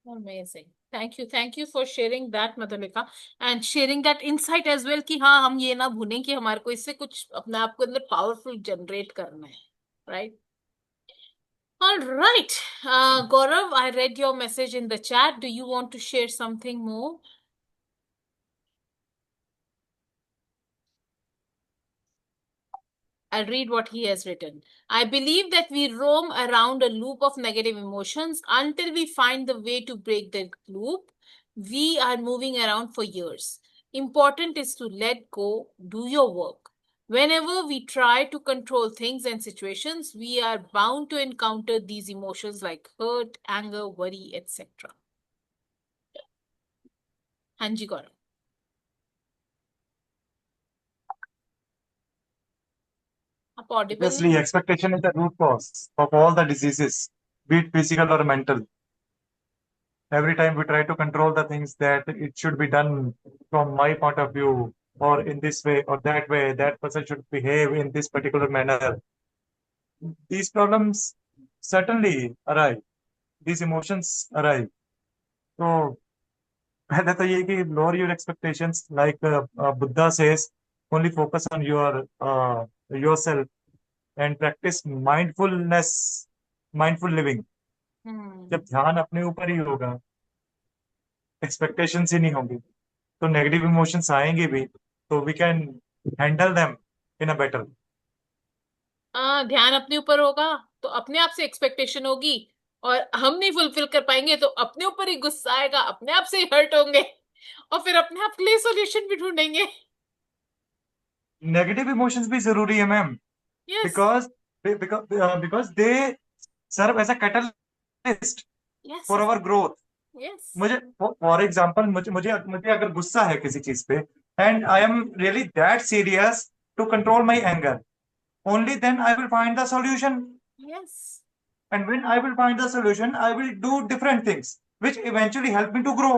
Amazing. Thank you. Thank you for sharing that, Madhulika, and sharing that insight as well कि हाँ हम ये ना भूलें कि हमारे को इससे कुछ अपने आप को अंदर powerful generate करना है, right? All right. Gaurav, I read your message in the chat. Do you want to share something more? I'll read what he has written. I believe that we roam around a loop of negative emotions until we find the way to break the loop. We are moving around for years. Important is to let go, do your work. Whenever we try to control things and situations, we are bound to encounter these emotions like hurt, anger, worry, etc. Hanji Gaurav. आप audible नहीं? Obviously, expectation is the root cause of all the diseases, be it physical or mental. Every time we try to control the things that it should be done from my point of view, or in this way, that person should behave in this particular manner. These problems certainly arise. These emotions arise. So, पहले तो ये कि lower your expectations, like Buddha says, only focus on yourself and practice mindful living. जब ध्यान अपने ऊपर ही होगा, expectations ही नहीं होंगी, तो नेगेटिव इमोशंस आएंगे भी, तो we can handle them in a better. ध्यान अपने ऊपर होगा तो अपने आप से एक्सपेक्टेशन होगी और हम नहीं फुलफिल कर पाएंगे तो अपने ऊपर ही गुस्सा आएगा, अपने आप से ही हर्ट होंगे और फिर अपने आप के लिए सॉल्यूशन भी ढूंढेंगे. नेगेटिव इमोशंस भी जरूरी है ma'am, yes. Because they serve as a catalyst yes. For our growth. Yes. मुझे फॉर एग्जांपल मुझे अगर गुस्सा है किसी चीज पे, and I am really that serious to control my anger, only then I will find the solution. Yes. And when I will find the solution, I will do different things, which eventually help me to grow.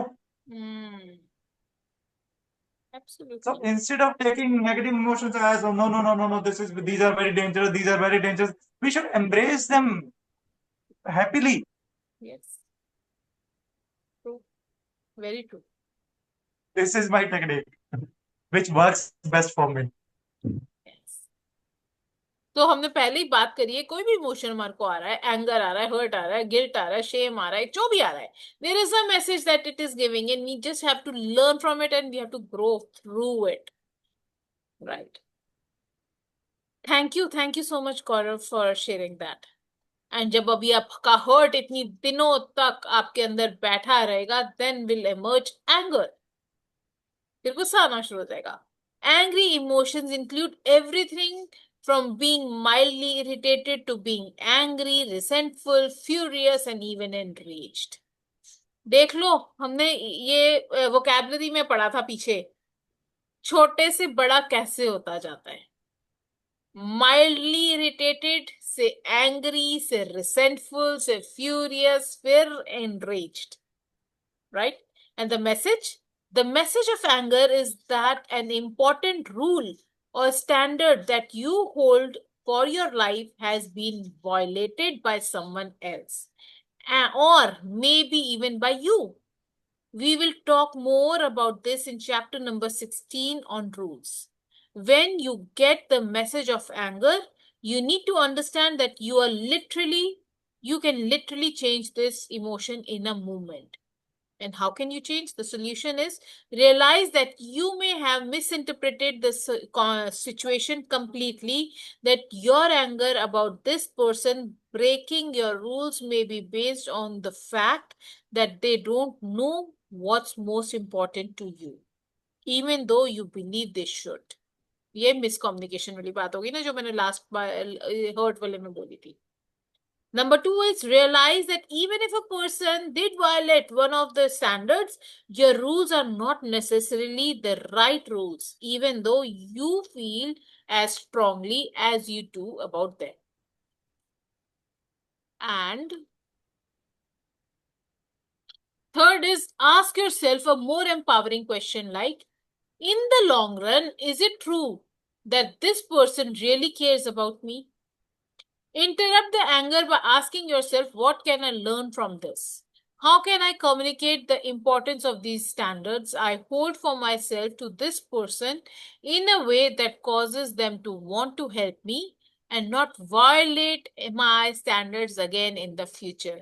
So Absolutely. instead of taking negative emotions as, oh, no, these are very dangerous, we should embrace them happily. Yes. True. Very true. This is my technique, which works best for me. Yes. तो हमने पहले ही बात करी है, कोई भी emotion हमारे को आ रहा है, एंगर आ रहा है, हर्ट आ रहा है, गिल्ट आ रहा है, शेम आ रहा है, जो भी आ रहा है, there is a message that it is giving and we just have to learn from it and we have to grow through it. Right. Thank you so much Gaurav for sharing that. And जब अभी आपका hurt इतनी दिनों तक आपके अंदर बैठा रहेगा, देन विल एमर्ज एंगर. फिर गुस्सा आना शुरू हो जाएगा. Angry emotions include everything from being mildly irritated to being angry, resentful, furious, and even enraged. देख लो, हमने ये वोकैबुलरी में पढ़ा था पीछे, छोटे से बड़ा कैसे होता जाता है. माइल्डली इरिटेटेड से एंग्री से रिसेंटफुल से फ्यूरियस फिर enraged. Right? And the message of anger is that an important rule or standard that you hold for your life has been violated by someone else, or maybe even by you. We will talk more about this in chapter number 16 on rules. when you get the message of anger, you need to understand that you can literally change this emotion in a moment. And how can you change? The solution is realize that you may have misinterpreted the situation completely, that your anger about this person breaking your rules may be based on the fact that they don't know what's most important to you, even though you believe they should. ये miscommunication वाली बात होगी ना, जो मैंने last hurt वाले में बोली थी. Number two is realize that even if a person did violate one of the standards, your rules are not necessarily the right rules, even though you feel as strongly as you do about them. And third is ask yourself a more empowering question like, in the long run, is it true that this person really cares about me? Interrupt the anger by asking yourself, what can I learn from this? How can I communicate the importance of these standards I hold for myself to this person in a way that causes them to want to help me and not violate my standards again in the future?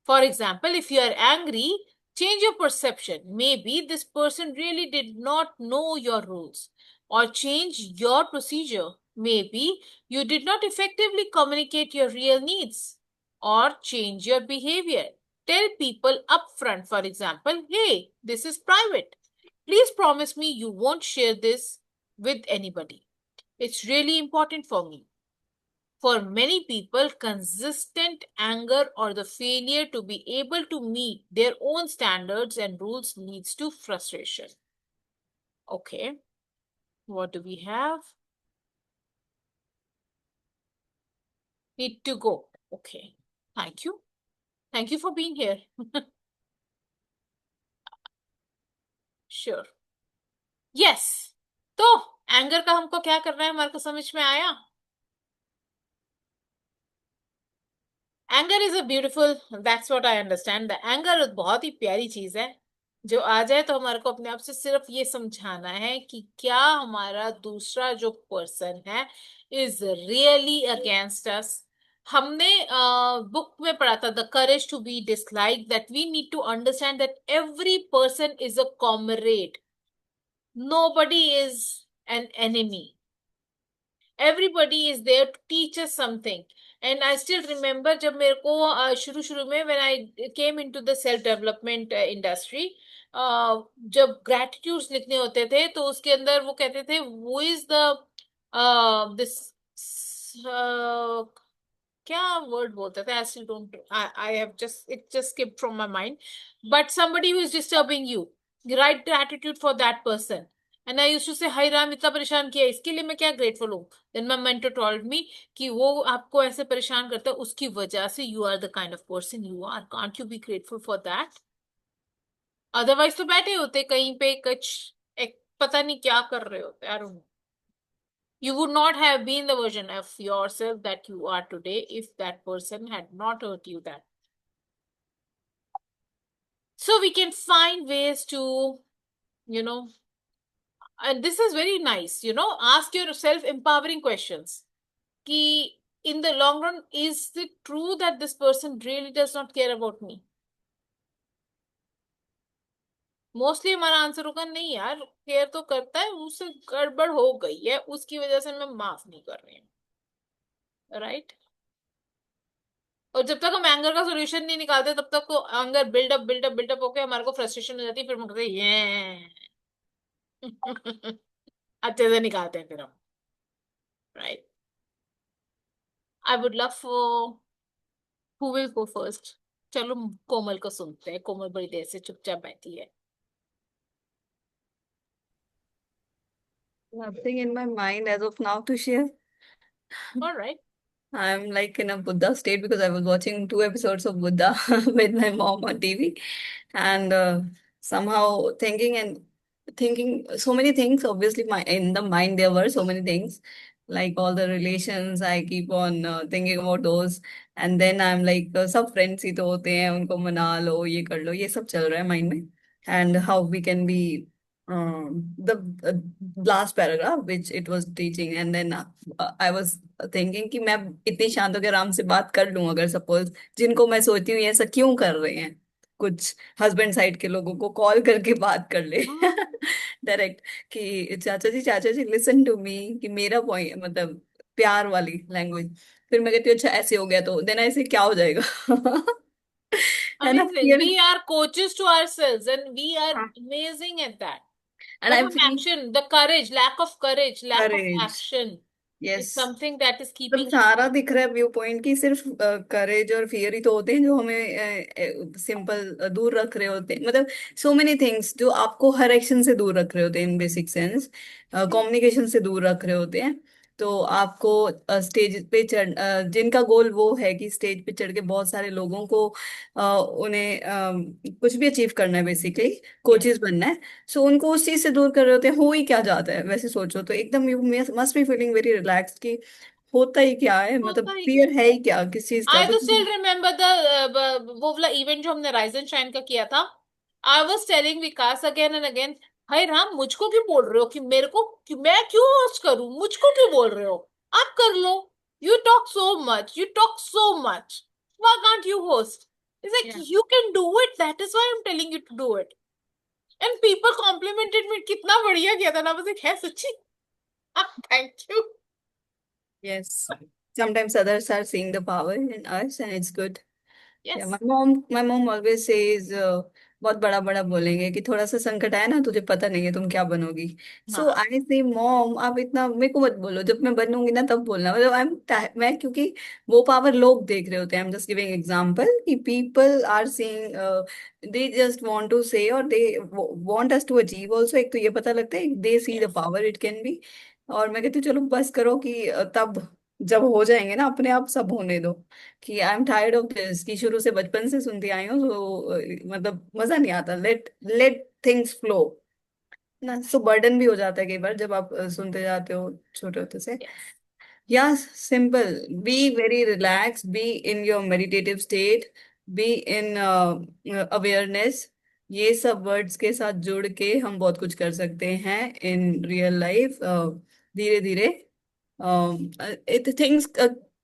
For example, if you are angry, change your perception. Maybe this person really did not know your rules, or change your procedure. Maybe you did not effectively communicate your real needs, or change your behavior. Tell people upfront, for example, hey, this is private. Please promise me you won't share this with anybody. It's really important for me. For many people, consistent anger or the failure to be able to meet their own standards and rules leads to frustration. Okay, what do we have? Need to go. Okay, thank you. Thank you for being here. Sure. Yes. तो anger का हमको क्या करना है, हमारे को समझ में आया? Anger is a beautiful, that's what I understand. The anger बहुत ही प्यारी चीज है. जो आ जाए तो हमारे को अपने आप से सिर्फ ये समझाना है कि क्या हमारा दूसरा जो पर्सन है इज रियली अगेंस्ट अस. हमने बुक में पढ़ा था the courage to be dislike, that we need to understand that every person is a comrade. Nobody is an enemy. Everybody is there to teach us something. And I still remember जब मेरे को शुरू शुरू में when I came into the self development industry, जब gratitudes लिखने होते थे तो उसके अंदर वो कहते थे who is the this क्या word बोलते थे, I still don't, I have just, it just skipped from my mind, but somebody who is disturbing you, write gratitude for that person. And I used to say, हाय राम इतना परेशान किया, इसके लिए मैं क्या ग्रेटफुल हूँ. Then my mentor told me कि वो आपको ऐसे परेशान करता है, उसकी वजह से you are the kind of person you are. Can't you be grateful for that? Otherwise तो बैठे होते कहीं पे कुछ एक पता नहीं क्या कर रहे होते. I don't know. You would not have been the version of yourself that you are today if that person had not hurt you that. So we can find ways to, and this is very nice, ask yourself empowering questions. Ki in the long run, is it true that this person really does not care about me? Mostly हमारा answer होगा नहीं यार, care तो करता है, उससे गड़बड़ हो गई है, उसकी वजह से मैं माफ नहीं कर रही हूँ. राइट. और जब तक हम एंगर का सोल्यूशन नहीं निकालते तब तक तो एंगर बिल्डअप बिल्डअप बिल्डअप होकर हमारे को फ्रस्ट्रेशन हो जाती है, फिर हम कहते हैं ये अच्छे से निकालते हैं फिर हम. Right. I would love for, who will go first? चलो कोमल को सुनते हैं. कोमल बड़ी देर से चुपचाप बैठी है. Nothing in my mind as of now to share. All right. I'm like in a Buddha state because I was watching 2 episodes of Buddha with my mom on TV, and somehow thinking so many things. Obviously, my in the mind there were so many things, like all the relations. I keep on thinking about those, and then I'm like, सब friends ही तो होते हैं, उनको मना लो, ये कर लो, ये सब चल रहा है mind में, and how we can be the last paragraph which it was teaching, and then I was thinking कि मैं इतनी शांत होकर आराम से बात कर लूं, अगर सपोज जिनको मैं सोचती हूँ ये ऐसा क्यों कर रहे हैं, कुछ हस्बैंड साइड के लोगों को कॉल करके बात कर ले हाँ, डायरेक्ट कि चाचा जी लिसन टू मी, कि मेरा पॉइंट मतलब प्यार वाली लैंग्वेज। फिर मैं कहती हूँ अच्छा ऐसे हो गया तो देन ऐसे क्या हो जाएगा है ना amazing. फिर। We are coaches to ourselves, and we are हाँ, amazing at that. and But I'm feeling action, the courage, lack of courage. action is Yes. something that is तब keeping us सारा stuck. दिख रहा है view point की, सिर्फ करेज और fear ही तो होते हैं जो हमें सिंपल दूर रख रहे होते हैं, मतलब सो मेनी थिंग्स जो आपको हर एक्शन से दूर रख रहे होते हैं, इन बेसिक सेंस कम्युनिकेशन से दूर रख रहे होते हैं। तो आपको स्टेज पे जिनका गोल वो है कि स्टेज पे चढ़ के बहुत सारे लोगों को उन्हें कुछ भी अचीव करना है, बेसिकली Yes. कोचेस बनना है। सो उनको उस चीज से दूर कर रहे होते हैं, हो ही क्या जाता है वैसे सोचो तो, एकदम you must be feeling very relax कि होता ही क्या है, मतलब होता ही क्या? फियर है ही क्या किस चीज का I तो। तो still remember वो वाला इवेंट जो हमने राइज एंड शाइन का किया था। I was telling Vikas again and again, हाय राम, मुझको क्यों बोल रहे हो कि मेरे को, कि मैं क्यों होस्ट करूं, मुझको क्यों बोल रहे हो? आप कर लो। You talk so much, you talk so much. Why can't you host? It's like Yeah. you can do it. That is why I'm telling you to do it. And people complimented me, कितना बढ़िया किया था ना, बस एक है सच्ची। Thank you. Yes. Sometimes others are seeing the power in us and it's good. Yeah, Yes. my mom always says बहुत बड़ा बड़ा बोलेंगे कि थोड़ा सा संकट आया ना तुझे पता नहीं है तुम क्या बनोगी। सो हाँ। आई से मॉम आप इतना मेरे को मत बोलो, जब मैं बनूंगी ना तब बोलना, मतलब मैं क्योंकि वो पावर लोग देख रहे होते हैं। I am just giving example कि people are seeing, they just want to say और they want us to achieve also. एक तो ये पता लगता है they see the Yes. Power it can be. और मैं कहती हूँ चलो बस करो कि तब जब हो जाएंगे ना अपने आप सब होने दो, कि I am tired of this, कि शुरू से बचपन से सुनती आई हूँ तो मतलब मजा नहीं आता। लेट लेट थिंग्स फ्लो ना, सो बर्डन भी हो जाता है कई बार जब आप सुनते जाते हो छोटे होते से। Yes. या simple be very relax, be in your meditative state, be in awareness. ये सब वर्ड्स के साथ जुड़ के हम बहुत कुछ कर सकते हैं इन रियल लाइफ। धीरे धीरे it things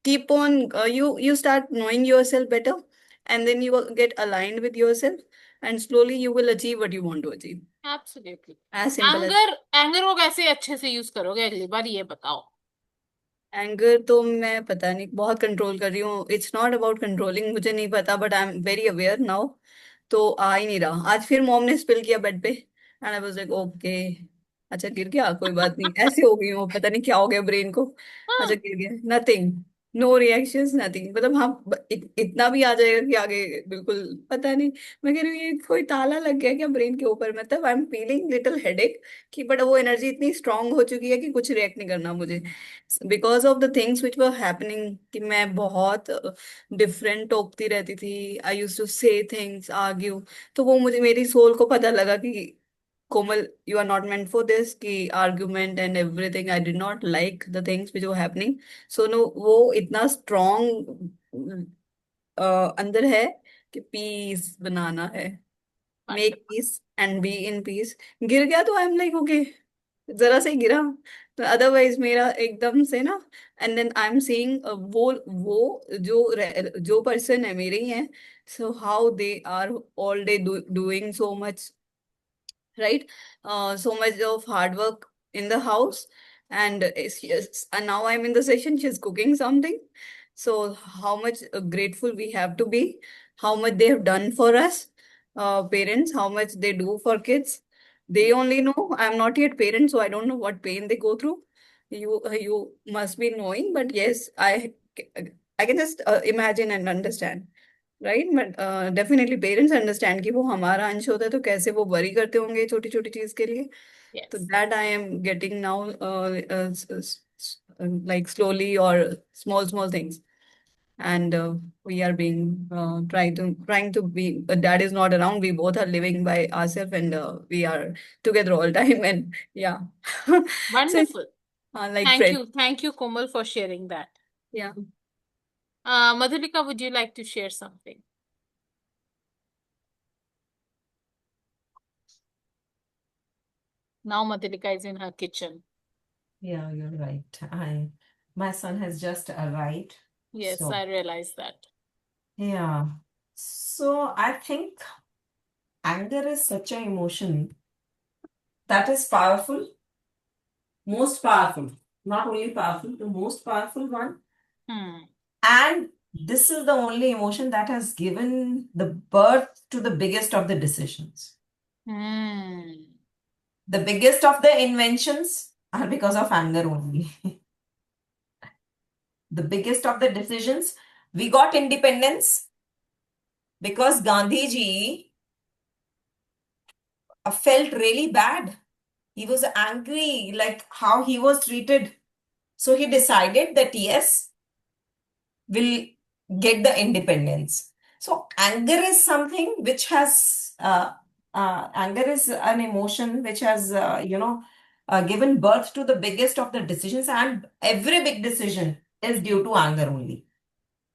keep on, you start knowing yourself better, and then you will get aligned with yourself, and slowly you will achieve what you want to achieve, Absolutely. as simple as। Anger को कैसे अच्छे से use करोगे अगली बार, ये बताओ। Anger तो मैं पता नहीं बहुत कंट्रोल कर रही हूँ, इट्स नॉट अबाउट कंट्रोलिंग, मुझे नहीं पता but I am very aware now. तो आ ही नहीं रहा। आज फिर मॉम ने स्पिल किया बेड पे and I was like okay, अच्छा गिर गया कोई बात नहीं, ऐसे हो गई हूँ पता नहीं क्या हो गया ब्रेन को। अच्छा हाँ। गिर गया, नथिंग, नो रिएक्शंस नथिंग, मतलब हाँ इतना भी आ जाएगा कि आगे बिल्कुल पता नहीं। मैं कह रही हूँ ये कोई ताला लग गया क्या ब्रेन के ऊपर, मतलब I am feeling little headache कि बट वो एनर्जी इतनी स्ट्रांग हो चुकी है कि कुछ रिएक्ट नहीं करना मुझे, because of the things which were happening, कि मैं बहुत डिफरेंट टोकती रहती थी, I use to say things argue. तो वो मुझे मेरी सोल को पता लगा कि Komal you are not meant for this, कि argument and everything, I did not like the things which were happening. So no वो इतना स्ट्रांग अंदर है कि पीस बनाना है, make Wonderful. Peace and be in peace. गिर गया तो आई एम लाइक ओके, जरा से गिरा, तो अदरवाइज मेरा एकदम से ना। And then I am seeing वो जो पर्सन है मेरे ही है, so how they are all day doing so much, right? So much of hard work in the house, and and now I'm in the session, she's cooking something. So how much grateful we have to be, how much they have done for us, parents, how much they do for kids. They only know. I'm not yet parent, so I don't know what pain they go through. You must be knowing, but yes, I can just imagine and understand, right. But definitely parents understand कि वो हमारा अंश होता है तो कैसे वो worry करते होंगे छोटी छोटी चीज के लिए। तो Yes. That I am getting now, like slowly और small small things, and we are being trying to be, dad is not around, we both are living by ourselves, and we are together all time, and yeah so Wonderful. like friends, Thank you, Komal, for sharing that. yeah। Madhulika, would you like to share something? Now Madhulika is in her kitchen. Yeah, you're right. My son has just arrived. Yes, So, I realize that. yeah. So I think anger is such an emotion that is powerful, most powerful, not only powerful, the most powerful one. Hmm. And this is the only emotion that has given the birth to the biggest of the decisions. Hmm. The biggest of the inventions are because of anger only. The biggest of the decisions. We got independence because Gandhi ji felt really bad. He was angry, like how he was treated. So he decided that yes, we'll get the independence. So anger is something which has anger is an emotion which has given birth to the biggest of the decisions, and every big decision is due to anger only.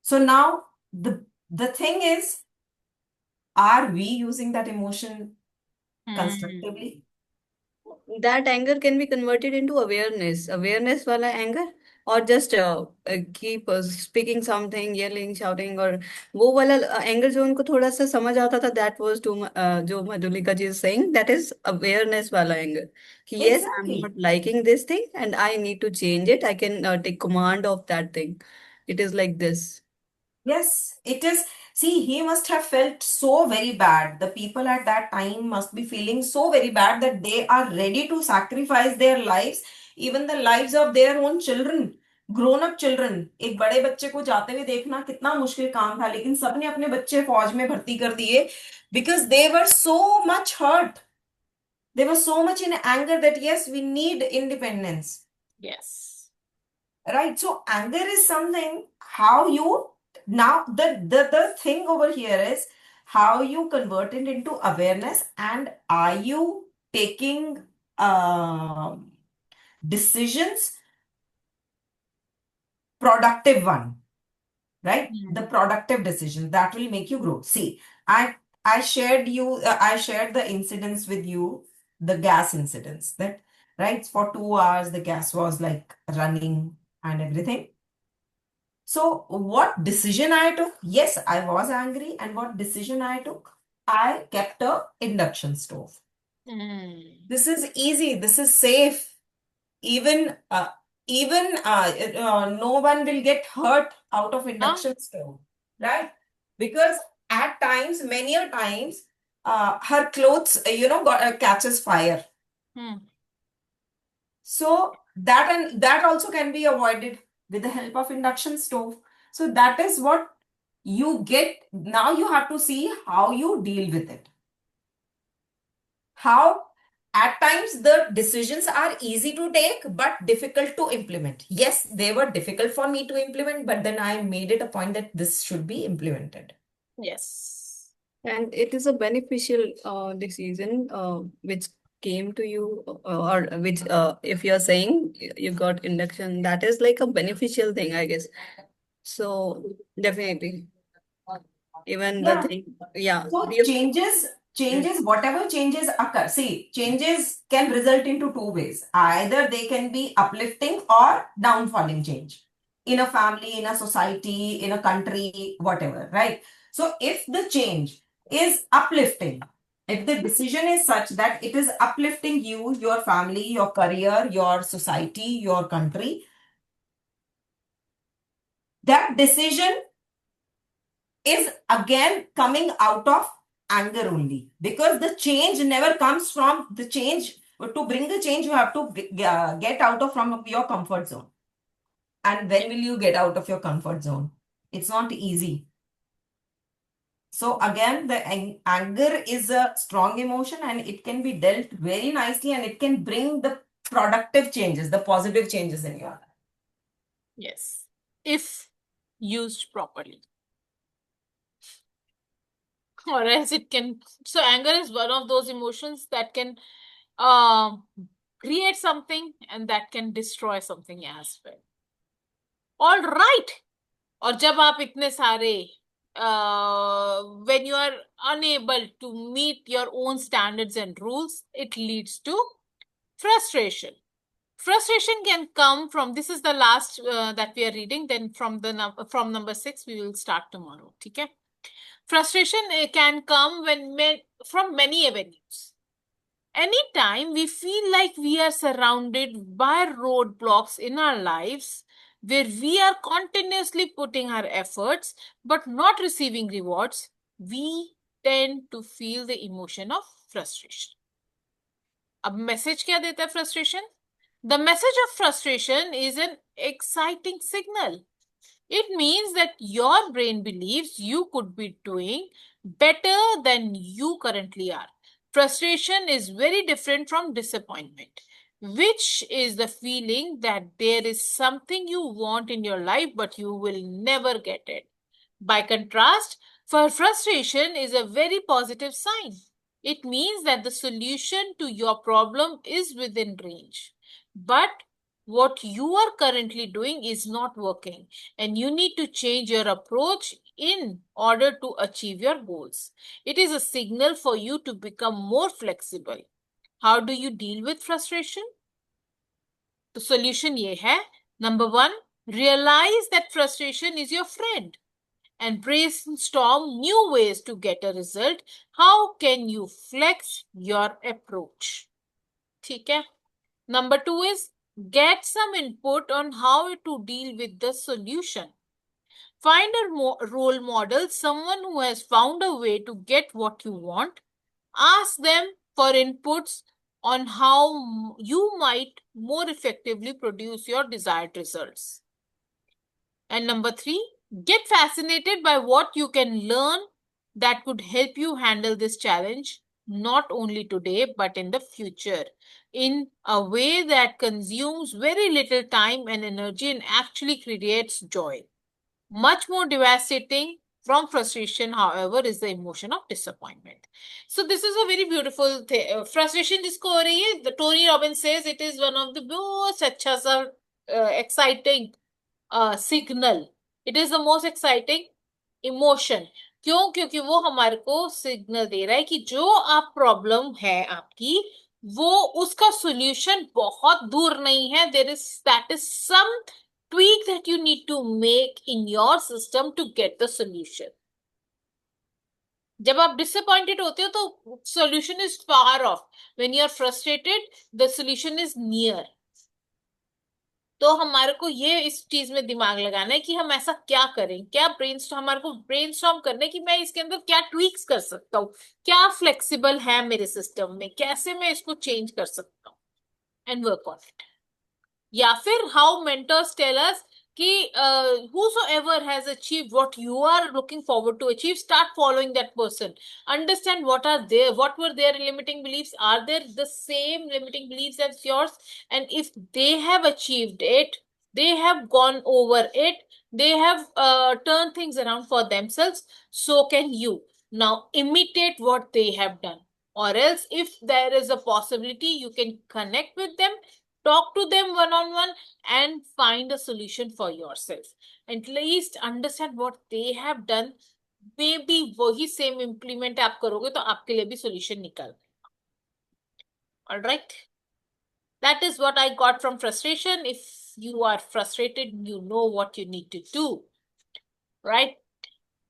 So now the thing is, are we using that emotion Hmm. constructively? That anger can be converted into awareness wala anger, or just keep speaking something, yelling, shouting, or वो वाला anger जो उनको थोड़ा सा समझ आता था, that was to जो Madhulika ji is saying, that is awareness wala anger. कि yes, I'm Exactly. not liking this thing and I need to change it. I can take command of that thing. It is like this. Yes, it is. See, he must have felt so very bad. The people at that time must be feeling so very bad that they are ready to sacrifice their lives, even the lives of their own children, grown up children. एक बड़े बच्चे को जाते हुए देखना कितना मुश्किल काम था, लेकिन सबने अपने बच्चे फौज में भर्ती कर दिए because they were so much hurt. They were so much in anger that yes, we need independence. Yes. Right. So anger is something how you now the thing over here is how you convert it into awareness, and are you taking decisions, productive one, right? The Hmm. productive decision that will make you grow. See, I shared I shared the incidents with you, the gas incidents, that right, for 2 hours the gas was like running and everything. So, what decision I took? Yes, I was angry, and what decision I took? I kept a induction stove. Hmm. This is easy. This is safe. Even no one will get hurt out of Huh? induction stove, right? Because at times, many a times, her clothes, catches fire. Hmm. So that also can be avoided with the help of induction stove. So that is what you get. Now you have to see how you deal with it. How at times the decisions are easy to take but difficult to implement. Yes, they were difficult for me to implement, but then I made it a point that this should be implemented. Yes. And it is a beneficial decision which came to you, or which, if you're saying you got induction, that is like a beneficial thing, I guess. So definitely, even the Yeah. thing, yeah, So changes, whatever changes occur. See, changes can result into two ways. Either they can be uplifting or downfalling change in a family, in a society, in a country, whatever, right? So if the change is uplifting, if the decision is such that it is uplifting you, your family, your career, your society, your country, that decision is again coming out of anger only, because the change never comes from the change. To bring the change, you have to get out of from your comfort zone. And when will you get out of your comfort zone? It's not easy. So again, the anger is a strong emotion, and it can be dealt very nicely, and it can bring the productive changes, the positive changes in your life. Yes. If used properly. Or else it can. So anger is one of those emotions that can create something and that can destroy something as well. All right. और जब आप इतने सारे when you are unable to meet your own standards and rules, it leads to Frustration. Frustration can come from, this is the last that we are reading, then from from number 6 we will start tomorrow. Okay? Frustration can come from many avenues. Anytime we feel like we are surrounded by roadblocks in our lives, where we are continuously putting our efforts but not receiving rewards, we tend to feel the emotion of frustration. अब message क्या देता है frustration? The message of frustration is an exciting signal. It means that your brain believes you could be doing better than you currently are. Frustration is very different from disappointment, which is the feeling that there is something you want in your life but you will never get it. By contrast, frustration is a very positive sign. It means that the solution to your problem is within range. But what you are currently doing is not working, and you need to change your approach in order to achieve your goals. It is a signal for you to become more flexible. How do you deal with frustration? The solution ये है. Number 1, realize that frustration is your friend and brainstorm new ways to get a result. How can you flex your approach? ठीक है. Number 2 is get some input on how to deal with the solution. Find a role model, someone who has found a way to get what you want. Ask them for inputs on how you might more effectively produce your desired results. And number 3, get fascinated by what you can learn that could help you handle this challenge, not only today, but in the future, in a way that consumes very little time and energy and actually creates joy. Much more devastating from frustration, however, is the emotion of disappointment. So this is a very beautiful thing. Frustration जिसको हो रही है, the Tony Robbins says it is one of the most अच्छा सा exciting signal. It is the most exciting emotion. क्यों? क्योंकि वो हमारे को सिग्नल दे रहा है कि जो आप प्रॉब्लम है आपकी, वो उसका सॉल्यूशन बहुत दूर नहीं है. There is some tweak that you need to make in your system to get the solution. जब आप disappointed होते हो तो solution is far off. When you are frustrated, the solution is near. तो हमारे को ये इस चीज में दिमाग लगाना है कि हम ऐसा क्या करें, क्या हमारे को ब्रेनस्टॉर्म करना है कि मैं इसके अंदर क्या ट्वीक्स कर सकता हूँ, क्या फ्लेक्सिबल है मेरे सिस्टम में, कैसे मैं इसको चेंज कर सकता हूँ, एंड वर्क ऑन इट. या फिर हाउ मेंटर्स टेल अस कि whosoever has achieved what you are looking forward to achieve, start following that person. Understand what were their limiting beliefs. Are there the same limiting beliefs as yours? And if they have achieved it, they have gone over it, they have turned things around for themselves, so can you. Now imitate what they have done. Or else, if there is a possibility, you can connect with them, talk to them one-on-one, and find a solution for yourself. At least understand what they have done. Maybe वही same implement आप करोगे तो आपके लिए भी solution निकल. All right. That is what I got from frustration. If you are frustrated, you know what you need to do. Right?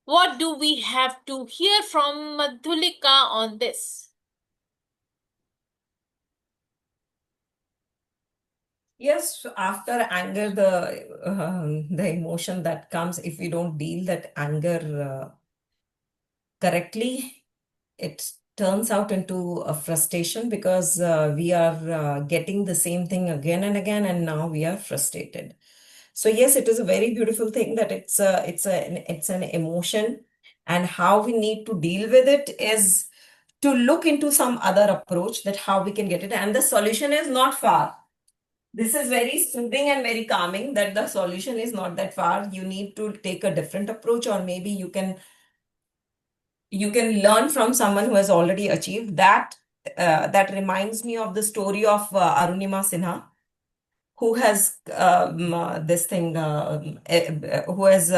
What do we have to hear from Madhulika on this? Yes, after anger, the emotion that comes, if we don't deal that anger correctly, it turns out into a frustration because we are getting the same thing again and again, and now we are frustrated. So yes, it is a very beautiful thing that it's an emotion, and how we need to deal with it is to look into some other approach, that how we can get it, and the solution is not far. This is very soothing and very calming, that the solution is not that far. You need to take a different approach, or maybe you can learn from someone who has already achieved that. That reminds me of the story of Arunima Sinha, who has this thing, who has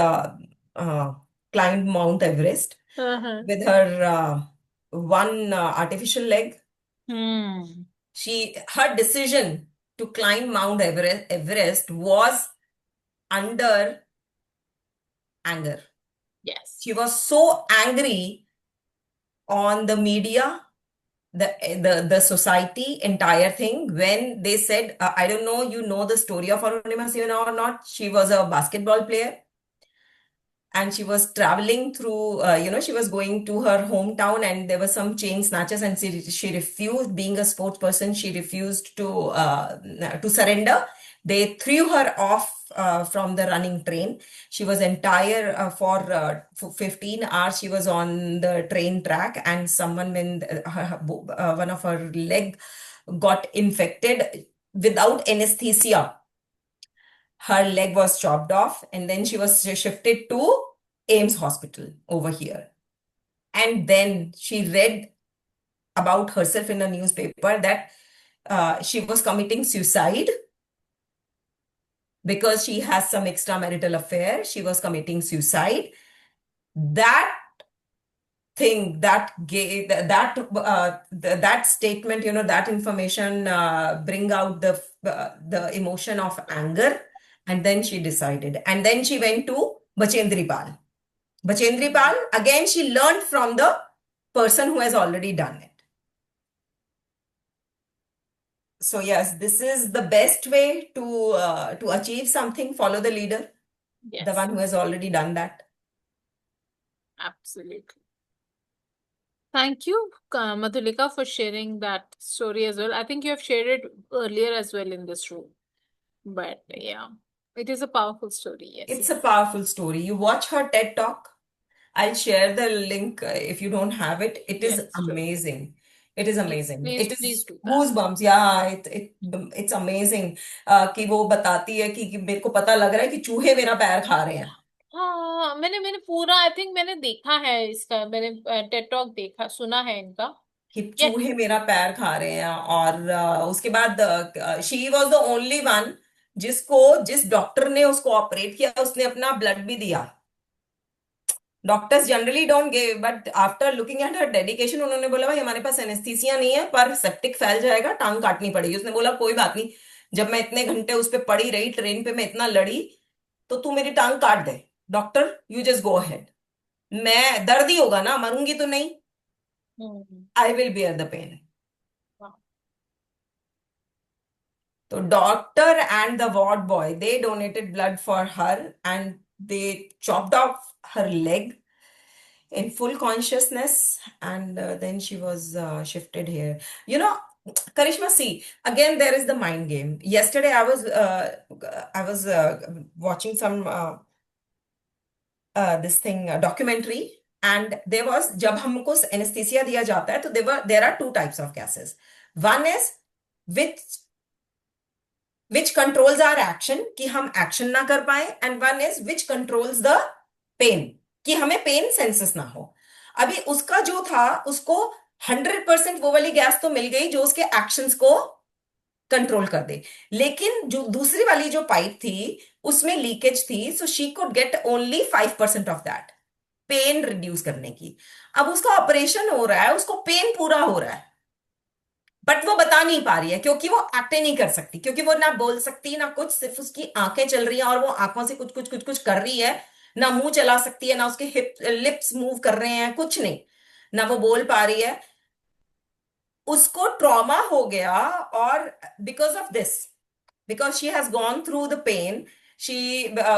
climbed Mount Everest with her one artificial leg. Her decision to climb Mount Everest was under anger. Yes. She was so angry on the media, the society, entire thing, when they said, I don't know, you know the story of Arunima Sivana or not. She was a basketball player and she was traveling through, she was going to her hometown and there were some chain snatchers and she refused, being a sports person, she refused to surrender. They threw her off from the running train. She was entire for 15 hours. She was on the train track, and someone when one of her leg got infected without anesthesia, her leg was chopped off, and then she was shifted to Ames Hospital over here. And then she read about herself in a newspaper that she was committing suicide because she has some extramarital affair. She was committing suicide. That thing that gave that statement, that information bring out the emotion of anger, and then she decided, and then she went to Bachendri Pal. Bachendri Pal, again, she learned from the person who has already done it. So yes, this is the best way to achieve something. Follow the leader, the Yes, one who has already done that. absolutely. Thank you, Madhulika, for sharing that story as well. I think you have shared it earlier as well in this room. But yeah, it is a powerful story. Yes. It's a powerful story. You watch her TED Talk. I'll share the link if you don't have it. It is Yes, sure. amazing. It is Please, amazing. please, It please is do that. goosebumps. Yeah, it's amazing. कि वो बताती है कि मेरे को पता लग रहा है कि चूहे मेरा पैर खा रहे हैं. हाँ, मैंने पूरा आई थिंक मैंने देखा है इसका, मैंने टेड टॉक देखा, सुना है इनका. कि ये चूहे मेरा पैर खा रहे हैं. और उसके बाद she was the only one जिस डॉक्टर ने उसको ऑपरेट किया उसने अपना ब्लड भी दिया. Doctors generally don't give, but after looking at her dedication उन्होंने बोला भाई हमारे पास एनेस्थीसिया नहीं है पर सेप्टिक फैल जाएगा, टांग काटनी पड़ेगी. उसने बोला कोई बात नहीं, जब मैं इतने घंटे उस पे पड़ी रही ट्रेन पे, मैं इतना लड़ी, तो तू मेरी टांग काट दे. Doctor you just go ahead. मैं दर्द ही होगा ना, मरूंगी तो नहीं. I will bear the pain. So doctor and the ward boy, they donated blood for her and they chopped off her leg in full consciousness, and then she was shifted here. Karishma, see, again there is the mind game. Yesterday I was watching some this thing documentary, and there was, जब हमको anesthesia दिया जाता है, तो there are two types of gases. One is which controls our action, कि हम action ना कर पाए, and one is which controls the pain, कि हमें pain senses ना हो. अभी उसका जो था, उसको 100% वो वाली गैस तो मिल गई जो उसके एक्शंस को कंट्रोल कर दे, लेकिन जो दूसरी वाली जो पाइप थी उसमें लीकेज थी, so she could get only 5% of that pain reduce करने की. अब उसका ऑपरेशन हो रहा है, उसको पेन पूरा हो रहा है, बट वो बता नहीं पा रही है क्योंकि वो एक्ट नहीं कर सकती, क्योंकि वो ना बोल सकती ना कुछ, सिर्फ उसकी आंखें चल रही हैं और वो आंखों से कुछ कुछ कुछ कुछ कर रही है. ना मुंह चला सकती है, ना उसके लिप्स मूव कर रहे हैं, कुछ नहीं, ना वो बोल पा रही है. उसको ट्रॉमा हो गया, और because of this, because she has gone through the pain,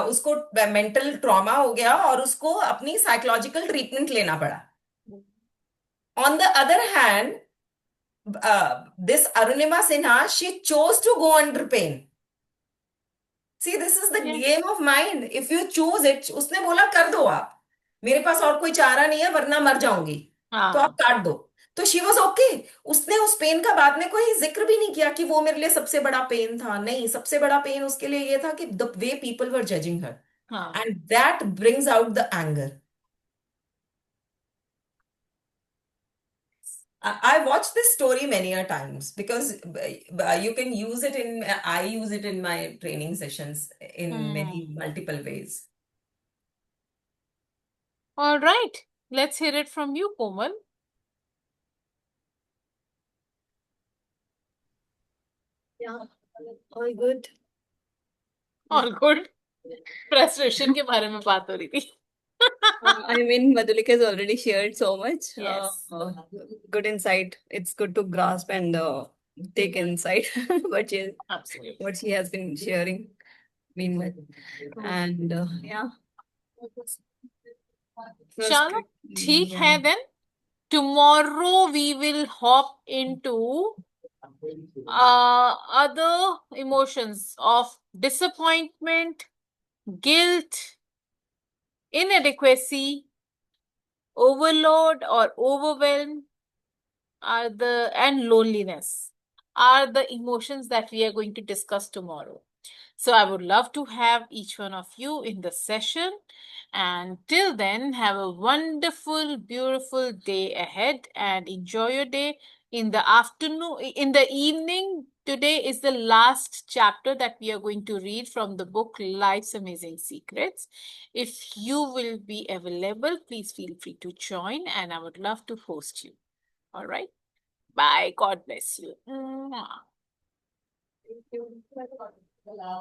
उसको मेंटल ट्रॉमा हो गया और उसको अपनी साइकोलॉजिकल ट्रीटमेंट लेना पड़ा. On the other hand, this Arunima Sinha, she chose to go under pain. See, this is the game of mind. If you choose it, उसने बोला कर दो आप, मेरे पास और कोई चारा नहीं है वरना मर जाऊंगी, तो आप काट दो. तो शी वॉज ओके. उसने उस पेन का बाद में कोई जिक्र भी नहीं किया कि वो मेरे लिए सबसे बड़ा पेन था. नहीं, सबसे बड़ा पेन उसके लिए ये था कि the way people were judging her, and that brings out the anger. I watched this story many a times because you can use it I use it in my training sessions in many multiple ways. All right, let's hear it from you, Komal. Yeah, all good. All good. Frustration के बारे में बात हो रही थी. I mean, Madhulika has already shared so much. Yes. Good insight. It's good to grasp and take insight Absolutely. what she has been sharing. Meanwhile, and yeah, चलो ठीक yeah. है then. Tomorrow we will hop into other emotions of disappointment, guilt, inadequacy, overload or overwhelm and loneliness are the emotions that we are going to discuss tomorrow. So I would love to have each one of you in the session. And till then, have a wonderful, beautiful day ahead and enjoy your day. In the afternoon, in the evening, today is the last chapter that we are going to read from the book Life's Amazing Secrets. If you will be available, please feel free to join and I would love to host you. All right. Bye. God bless you. Mwah.